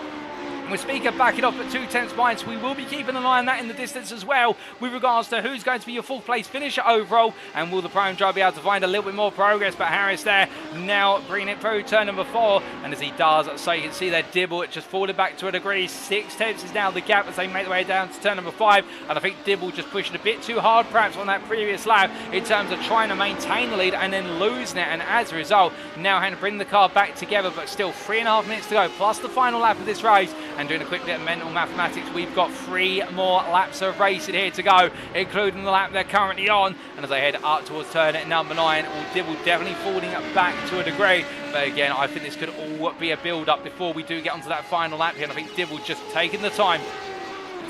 With Speaker backing off at 2/10 points, we will be keeping an eye on that in the distance as well with regards to who's going to be your fourth place finisher overall, and will the Pro Am driver be able to find a little bit more progress. But Harris there now bringing it through turn number 4, and as he does so, you can see there Dibble it just falling back to a degree. 6/10 is now the gap as they make their way down to turn number 5, and I think Dibble just pushing a bit too hard perhaps on that previous lap in terms of trying to maintain the lead and then losing it, and as a result now having to bring the car back together. But still 3.5 minutes to go plus the final lap of this race. And doing a quick bit of mental mathematics, we've got 3 more laps of racing here to go, including the lap they're currently on. And as they head up towards turn at number 9, Dibble definitely falling back to a degree. But again, I think this could all be a build-up before we do get onto that final lap here. And I think Dibble just taking the time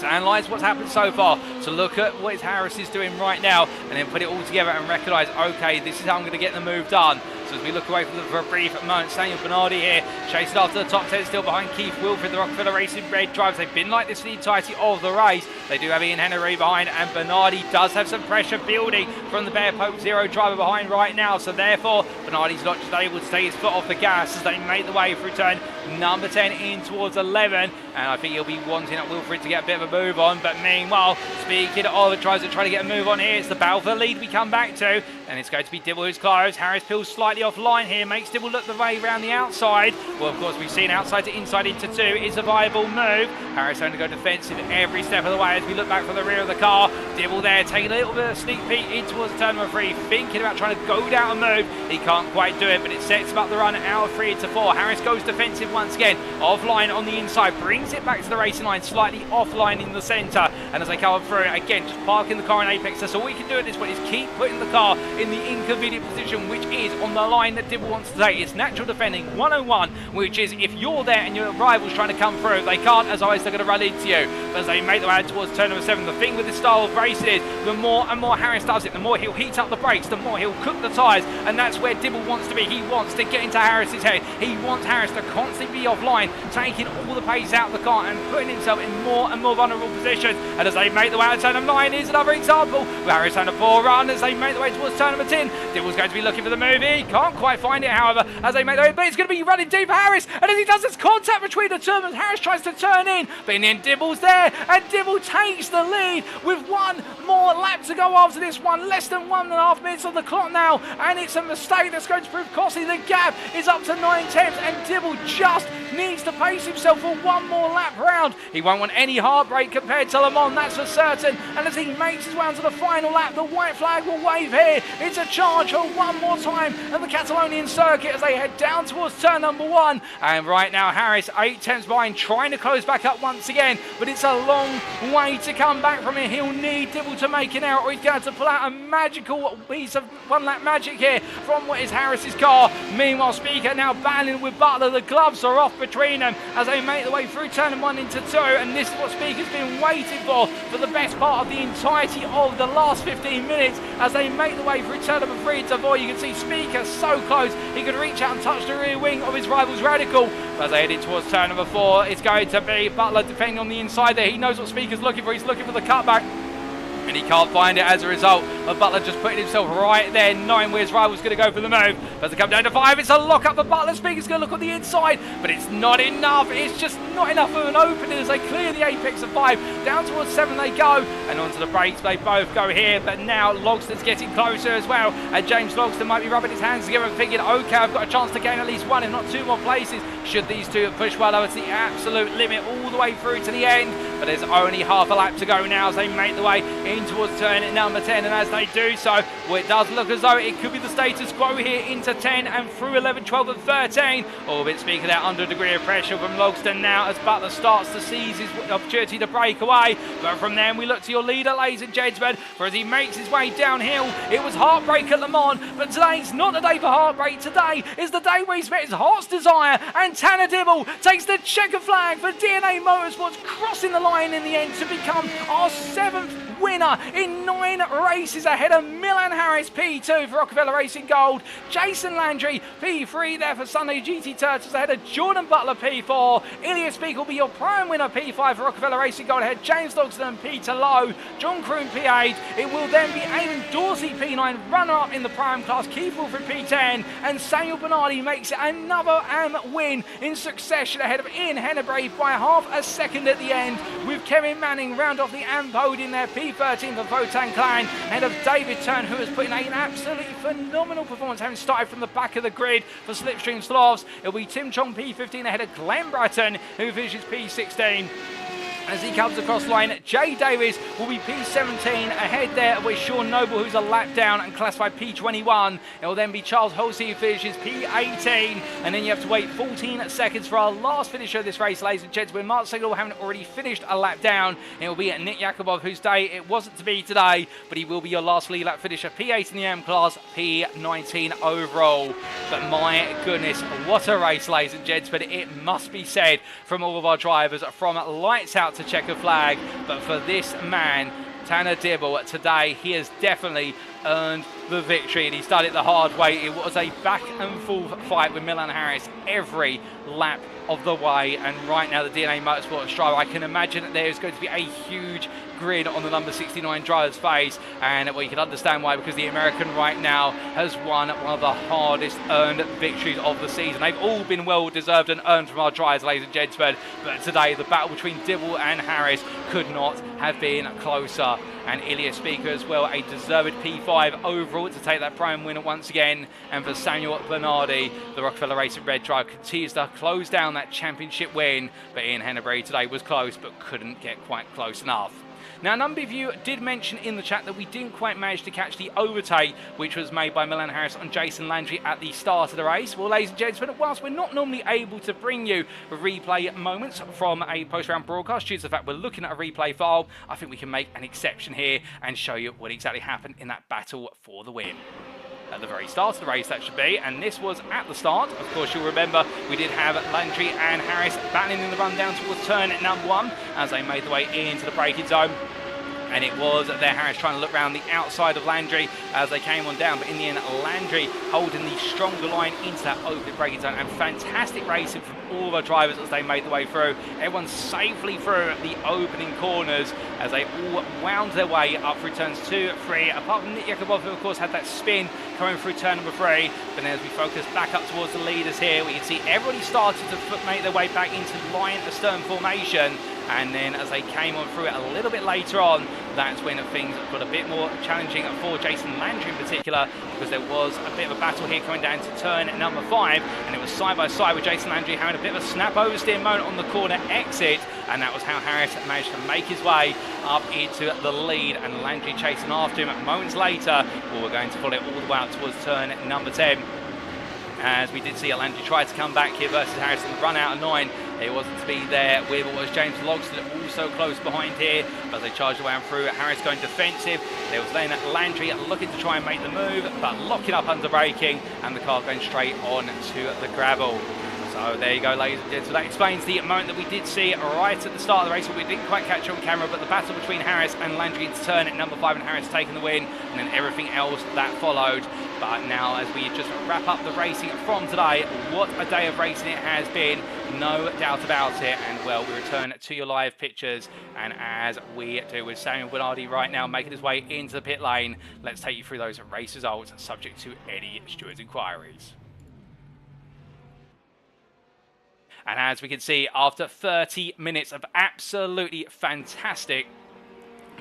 to analyse what's happened so far, to look at what Harris is doing right now, and then put it all together and recognise, okay, this is how I'm going to get the move done. So as we look away from for a brief moment, Daniel Bernardi here, chasing after the top 10, still behind Keith Wilfred, the Rockefeller Racing Red drivers. They've been like this for the entirety of the race. They do have Ian Henry behind, and Bernardi does have some pressure building from the Bear Pope Zero driver behind right now. So therefore, Bernardi's not just able to take his foot off the gas as they make the way through turn number 10 in towards 11. And I think he'll be wanting at Wilfred to get a bit of a move on. But meanwhile, speaking of the tries to try to get a move on here, it's the battle for the lead we come back to. And it's going to be Dibble who's close. Harris peels slightly offline here, makes Dibble look the way around the outside. Well, of course, we've seen outside to inside into 2 is a viable move. Harris having to go defensive every step of the way as we look back from the rear of the car. Dibble there taking a little bit of a sneak peek in towards turn number 3, thinking about trying to go down a move. He can't quite do it, but it sets him up the run out of 3 into 4. Harris goes defensive once again, offline on the inside, brings it back to the racing line, slightly offline in the centre. And as they come through, again, just parking the car in apex. That's all we can do at this point, is keep putting the car in the inconvenient position, which is on the line that Dibble wants to take. It's natural defending 101, which is if you're there and your rival's trying to come through, they can't, as always, they're going to run into you. But as they make their way towards turn number 7, the thing with this style of racing is the more and more Harris does it, the more he'll heat up the brakes, the more he'll cook the tyres, and that's where Dibble wants to be. He wants to get into Harris's head. He wants Harris to constantly be offline, taking all the pace out of the car and putting himself in more and more vulnerable positions. And as they make the way out of turn number 9, here's another example. Harris on a 4 run as they make the way towards turn number 10. Dibble's going to be looking for the move. He can't quite find it, however, as they make the way, but it's going to be running deep for Harris. And as he does, there's contact between the two of them. Harris tries to turn in, but in the end, Dibble's there, and Dibble takes the lead with 1 more lap to go after this one. Less than 1.5 minutes on the clock now, and it's a mistake that's going to prove costly. The gap is up to 9/10, and Dibble just needs to pace himself for 1 more lap round. He won't want any heartbreak compared to Le Mans, that's for certain. And as he makes his way onto the final lap, the white flag will wave here. It's a charge for 1 more time at the Catalonian circuit as they head down towards turn number 1. And right now, Harris 8/10 behind, trying to close back up once again, but it's a long way to come back from it. He'll need Dibble able to make an error, or he's going to pull out a magical piece of one-lap magic here from what is Harris's car. Meanwhile, Speaker now battling with Butler. The gloves are off between them as they make their way through turn 1 into 2, and this is what Speaker's been waiting for the best part of the entirety of the last 15 minutes as they make their way through turn 3 into 4. You can see Speaker so close he could reach out and touch the rear wing of his rival's Radical. But as they head in towards turn 4, it's going to be Butler defending on the inside there. He knows what Speaker's looking for. He's looking for the cutback, and he can't find it as a result of Butler just putting himself right there, knowing where his rival's going to go for the move. As they come down to 5, it's a lock up for Butler. Speaker's going to look on the inside, but it's not enough. It's just not enough of an opening as they clear the apex of 5. Down towards 7 they go, and onto the brakes they both go here. But now Logston's getting closer as well, and James Logston might be rubbing his hands together and thinking, okay, I've got a chance to gain at least 1, if not 2 more places, should these two push well over to the absolute limit all the way through to the end. But there's only half a lap to go now as they make the way in towards turn number 10, and as they do so, well, it does look as though it could be the status quo here into 10 and through 11, 12 and 13. Albeit Speaker there under a degree of pressure from Logston now as Butler starts to seize his opportunity to break away. But from then we look to your leader, ladies and gentlemen, for as he makes his way downhill. It was heartbreak at Le Mans, but today's not the day for heartbreak. Today is the day where he's met his heart's desire, and Tanner Dibble takes the checker flag for DNA Motorsports, crossing the line in the end to become our 7th winner in 9 races ahead of Milan Harris P2 for Rockefeller Racing Gold, Jason Landry P3 there for Sunday GT Turtles ahead of Jordan Butler P4, Ilya Speak will be your prime winner P5 for Rockefeller Racing Gold ahead James Logston and Peter Lowe, John Kroon P8, it will then be Aidan Dorsey P9, runner-up in the prime class, Keith Wilfred P10, and Samuel Bernardi makes it another AM win in succession ahead of Ian Hennebrave by half a second at the end, with Kevin Manning round off the AM podium there, P13 for Votan Clan, ahead of David Turn, who has put in an absolutely phenomenal performance, having started from the back of the grid for Slipstream Slavs. It'll be Tim Chong P15 ahead of Glenn Bratton, who finishes P16. As he comes across line, Jay Davies will be P17 ahead there with Sean Noble, who's a lap down and classified P21. It will then be Charles Halsey, who finishes P18, and then you have to wait 14 seconds for our last finisher of this race, ladies and gentlemen. Mark Siegel haven't already finished a lap down. It will be Nick Yakubov, whose day it wasn't to be today, but he will be your last lead lap finisher, P8 in the AM class, P19 overall. But my goodness, what a race, ladies and gentlemen. It must be said from all of our drivers, from lights out to checker flag, but for this man, Tanner Dibble, today he has definitely earned the victory, and he's done it the hard way. It was a back and forth fight with Milan Harris every lap of the way, and right now the DNA Motorsports driver, I can imagine that there is going to be a huge grin on the number 69 driver's face, and well, you can understand why, because the American right now has won one of the hardest earned victories of the season. They've all been well deserved and earned from our drivers, ladies and gentlemen, but today the battle between Dibble and Harris could not have been closer. And Ilya Speaker as well, a deserved P5 overall to take that prime winner once again. And for Samuel Bernardi, the Rockefeller Racing Red driver continues to close down that championship win. But Ian Hennebrave today was close, but couldn't get quite close enough. Now, a number of you did mention in the chat that we didn't quite manage to catch the overtake which was made by Milan Harris on Jason Landry at the start of the race. Well, ladies and gentlemen, whilst we're not normally able to bring you replay moments from a post-round broadcast due to the fact we're looking at a replay file, I think we can make an exception here and show you what exactly happened in that battle for the win. At the very start of the race, that should be, and this was at the start. Of course, you'll remember we did have Landry and Harris battling in the run down towards turn number 1 as they made their way into the braking zone. And it was there Harris trying to look around the outside of Landry as they came on down, but in the end Landry holding the stronger line into that open braking zone, and fantastic racing from all of our drivers as they made their way through. Everyone safely through the opening corners as they all wound their way up through turns 2, 3, apart from Nick Yakubov, who of course had that spin coming through turn number 3. But as we focus back up towards the leaders here, we can see everybody started to make their way back into line astern formation. And then as they came on through it a little bit later on, that's when things got a bit more challenging for Jason Landry in particular, because there was a bit of a battle here coming down to turn number 5, and it was side by side with Jason Landry having a bit of a snap oversteer moment on the corner exit, and that was how Harris managed to make his way up into the lead, and Landry chasing after him moments later. Well, we're going to follow it all the way out towards turn number 10. As we did see Landry try to come back here versus Harris in the run out of 9, It wasn't to be there with what was James Logston also close behind here. But as they charged away through, Harris going defensive. There was then Landry looking to try and make the move, but locking up under braking, and the car going straight on to the gravel. So there you go, ladies and gents. So that explains the moment that we did see right at the start of the race, but we didn't quite catch it on camera, but the battle between Harris and Landry into turn at number 5, and Harris taking the win, and then everything else that followed. But now, as we just wrap up the racing from today, what a day of racing it has been, no doubt about it. And well, we return to your live pictures, and as we do with Samuel Bernardi right now making his way into the pit lane, let's take you through those race results subject to Eddie Stewart's inquiries. And as we can see, after 30 minutes of absolutely fantastic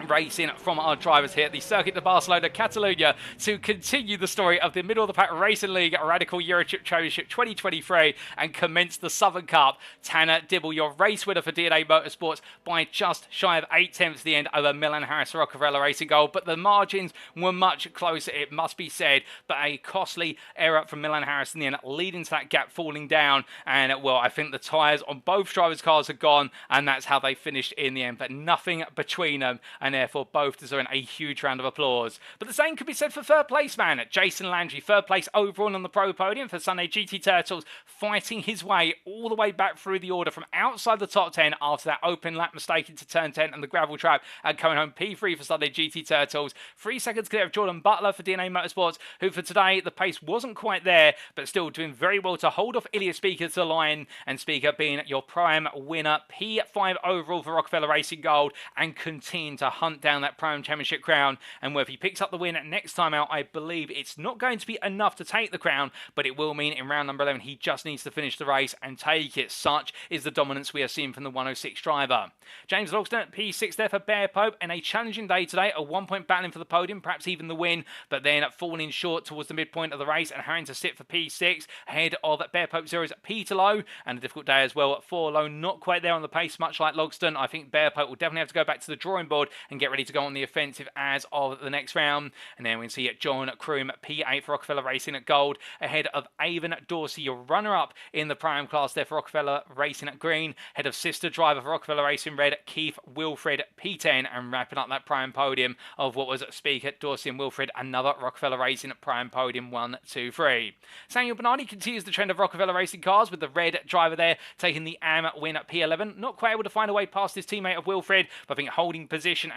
racing from our drivers here at the Circuit de Barcelona-Catalunya to continue the story of the Middle of the Pack Racing League Radical Eurotrip Championship 2023 and commence the Southern Cup. Tanner Dibble, your race winner for DNA Motorsports by just shy of 8/10 at the end over Milan Harris Rockefeller Racing Gold, but the margins were much closer, it must be said, but a costly error from Milan Harris in the end, leading to that gap falling down. And well, I think the tyres on both drivers' cars are gone, and that's how they finished in the end, but nothing between them, and therefore both deserving a huge round of applause. But the same could be said for third place man, Jason Landry, third place overall on the pro podium for Sunday GT Turtles, fighting his way all the way back through the order from outside the top 10 after that open lap mistake into turn 10 and the gravel trap, and coming home P3 for Sunday GT Turtles. 3 seconds clear of Jordan Butler for DNA Motorsports, who for today the pace wasn't quite there, but still doing very well to hold off Ilya Speaker to the line, and Speaker being your prime winner, P5 overall for Rockefeller Racing Gold, and continue to hunt down that Prime Championship crown. And if he picks up the win next time out, I believe it's not going to be enough to take the crown, but it will mean in round number 11 he just needs to finish the race and take it. Such is the dominance we are seeing from the 106 driver. James Logston at P6 there for Bear Pope, and a challenging day today, a 1-point battling for the podium, perhaps even the win, but then falling short towards the midpoint of the race and having to sit for P6 ahead of Bear Pope Zero's Peter Lowe, and a difficult day as well for Lowe, not quite there on the pace much like Logston. I think Bear Pope will definitely have to go back to the drawing board and get ready to go on the offensive as of the next round. And then we can see John Kroom P8 for Rockefeller Racing at gold, ahead of Avon Dorsey, your runner-up in the prime class there for Rockefeller Racing at green, ahead of sister driver for Rockefeller Racing red, Keith Wilfred P10, and wrapping up that prime podium of what was Speaker, Dorsey and Wilfred, another Rockefeller Racing at prime podium 1, 2, 3. Samuel Bernardi continues the trend of Rockefeller Racing cars with the red driver there taking the AM win at P11, not quite able to find a way past his teammate of Wilfred, but I think holding position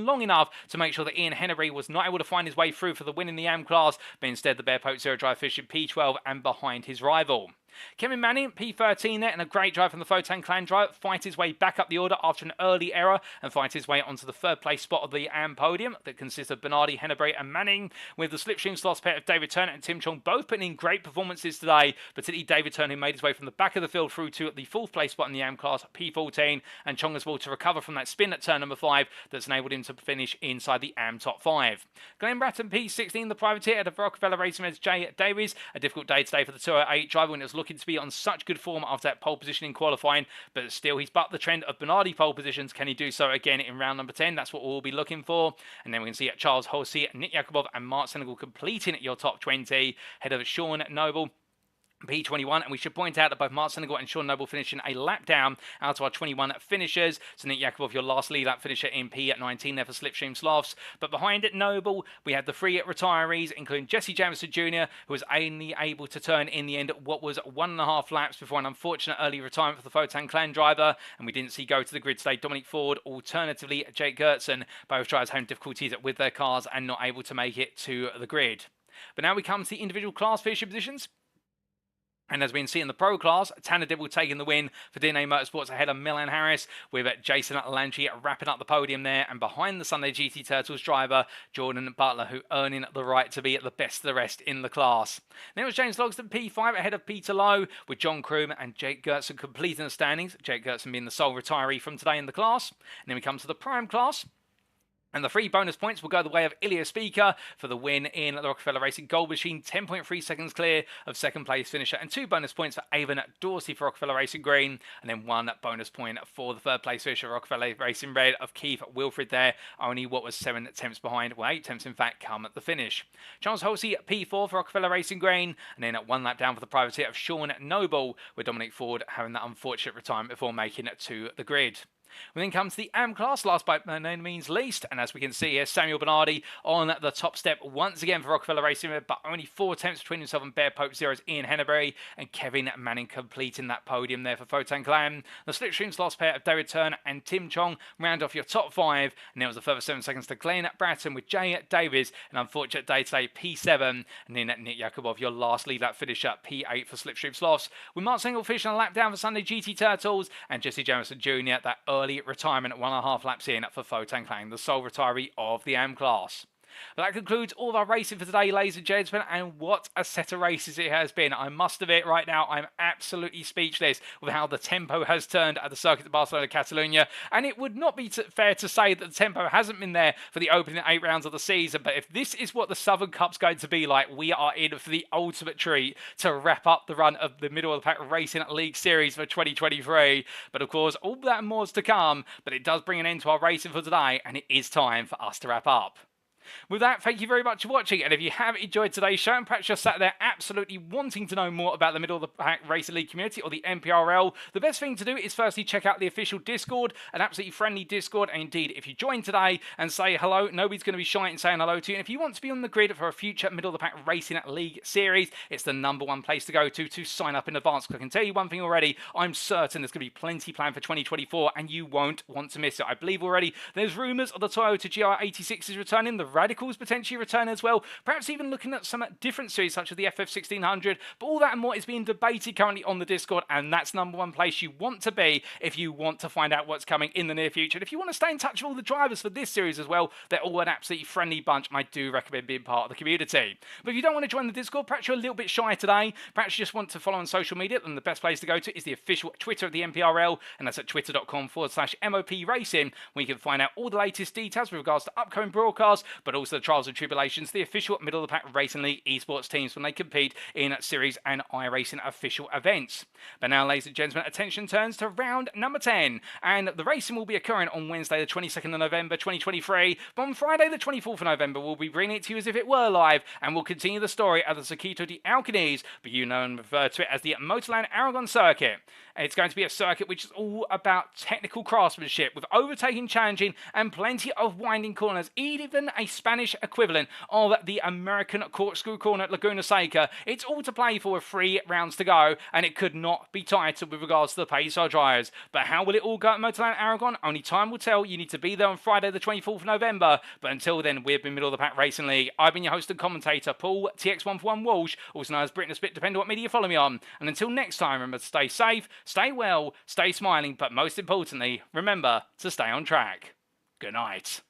long enough to make sure that Ian Hennery was not able to find his way through for the win in the AM class, but instead the Bear Pope Zero drive finishing P12 and behind his rival. Kevin Manning, P13 there, and a great drive from the Photon Clan driver, fight his way back up the order after an early error and fight his way onto the third place spot of the AM podium that consists of Bernardi, Hennebrey and Manning, with the Slipstream slots pair of David Turner and Tim Chong both putting in great performances today, particularly David Turner, who made his way from the back of the field through to the fourth place spot in the AM class, P14, and Chong as well to recover from that spin at turn number 5 that's enabled him to finish inside the AM top 5. Glenn Bratton, P16, the privateer at the Rockefeller Racing Red's Jay Davies, a difficult day today for the 208 driver when it was looking to be on such good form after that pole position in qualifying, but still he's bucked the trend of Bernardi pole positions. Can he do so again in round number 10? That's what we'll be looking for. And then we can see Charles Holsey, Nick Yakubov and Mark Senegal completing at your top 20, ahead of Sean Noble, P21, and we should point out that both Mark Senegal and Sean Noble finishing a lap down out of our 21 finishers. So Nick Yakubov, your last lead lap finisher in P19 there for Slipstream Sloths. But behind it, Noble, we had the 3 retirees, including Jesse Jamison Jr., who was only able to turn in the end what was 1.5 laps before an unfortunate early retirement for the Photon Clan driver. And we didn't see go to the grid today Dominic Ford, alternatively Jake Gertson, both drivers having difficulties with their cars and not able to make it to the grid. But now we come to the individual class finisher positions. And as we can see in the pro class, Tanner Dibble taking the win for DNA Motorsports ahead of Milan Harris, with Jason Landry wrapping up the podium there, and behind the Sunday GT Turtles driver, Jordan Butler, who earning the right to be at the best of the rest in the class. Then it was James Logston P5 ahead of Peter Lowe, with John Kroom and Jake Gertson completing the standings, Jake Gertson being the sole retiree from today in the class. And then we come to the prime class. And the 3 bonus points will go the way of Ilya Speaker for the win in the Rockefeller Racing Gold Machine, 10.3 seconds clear of second place finisher, and 2 bonus points for Avon Dorsey for Rockefeller Racing Green, and then 1 bonus point for the third place finisher, Rockefeller Racing Red of Keith Wilfred there, only what was 7 tenths behind, well 8 tenths in fact, come at the finish. Charles Halsey P4 for Rockefeller Racing Green, and then 1 lap down for the privateer of Sean Noble, with Dominic Ford having that unfortunate retirement before making it to the grid. We then come to the AM class, last by no means least, and as we can see here, Samuel Bernardi on the top step once again for Rockefeller Racing, but only 4 attempts between himself and Bear Pope Zero's Ian Henneberry, and Kevin Manning completing that podium there for Photon Clan. The Slipstream's last pair of David Turner and Tim Chong round off your top 5, and there was a further 7 seconds to Glenn Bratton with Jay Davies, an unfortunate day today, P7, and then Nick Yakubov, your last lead lap finisher, P8 for Slipstream Sloths, with Mark Single finishing a lap down for Sunday GT Turtles, and Jesse Jamison Jr., that early retirement at 1.5 laps in for Photon Clan, the sole retiree of the AM class. But that concludes all of our racing for today, ladies and gentlemen, and what a set of races it has been. I must admit right now, I'm absolutely speechless with how the tempo has turned at the Circuit de Barcelona-Catalunya, and it would not be fair to say that the tempo hasn't been there for the opening 8 rounds of the season, but if this is what the Southern Cup's going to be like, we are in for the ultimate treat to wrap up the run of the Middle of the Pack Racing League Series for 2023. But of course, all that and more is to come, but it does bring an end to our racing for today, and it is time for us to wrap up. With that, thank you very much for watching, and if you have enjoyed today's show and perhaps you're sat there absolutely wanting to know more about the Middle of the Pack Racing League community or the MPRL, the best thing to do is firstly check out the official Discord, an absolutely friendly Discord, and indeed if you join today and say hello, nobody's going to be shy in saying hello to you, and if you want to be on the grid for a future Middle of the Pack Racing League series, it's the #1 place to go to sign up in advance, because I can tell you one thing already, I'm certain there's going to be plenty planned for 2024 and you won't want to miss it. I believe already there's rumours of the Toyota GR86 is returning, the Radicals potentially return as well, perhaps even looking at some different series such as the FF1600, but all that and more is being debated currently on the Discord, and that's #1 place you want to be if you want to find out what's coming in the near future. And if you want to stay in touch with all the drivers for this series as well, they're all an absolutely friendly bunch, and I do recommend being part of the community. But if you don't want to join the Discord, perhaps you're a little bit shy today, perhaps you just want to follow on social media, then the best place to go to is the official Twitter of the MPRL, and that's at twitter.com/MOP Racing, where you can find out all the latest details with regards to upcoming broadcasts, but also the trials and tribulations, the official Middle of the Pack Racing League esports teams when they compete in series and iRacing official events. But now, ladies and gentlemen, attention turns to round number 10, and the racing will be occurring on Wednesday the 22nd of November 2023, but on Friday the 24th of November we'll be bringing it to you as if it were live, and we'll continue the story at the Circuit de Alcanes, but you know and refer to it as the Motorland Aragon Circuit. It's going to be a circuit which is all about technical craftsmanship, with overtaking, challenging, and plenty of winding corners, even a Spanish equivalent of the American corkscrew corner at Laguna Seca. It's all to play for with 3 rounds to go, and it could not be tighter with regards to the pace of drivers. But how will it all go at Motorland Aragon? Only time will tell. You need to be there on Friday the 24th of November. But until then, we've been Middle of the Pack Racing League. I've been your host and commentator, Paul TX141 Walsh, also known as Britain Spit, depending on what media you follow me on. And until next time, remember to stay safe, stay well, stay smiling, but most importantly, remember to stay on track. Good night.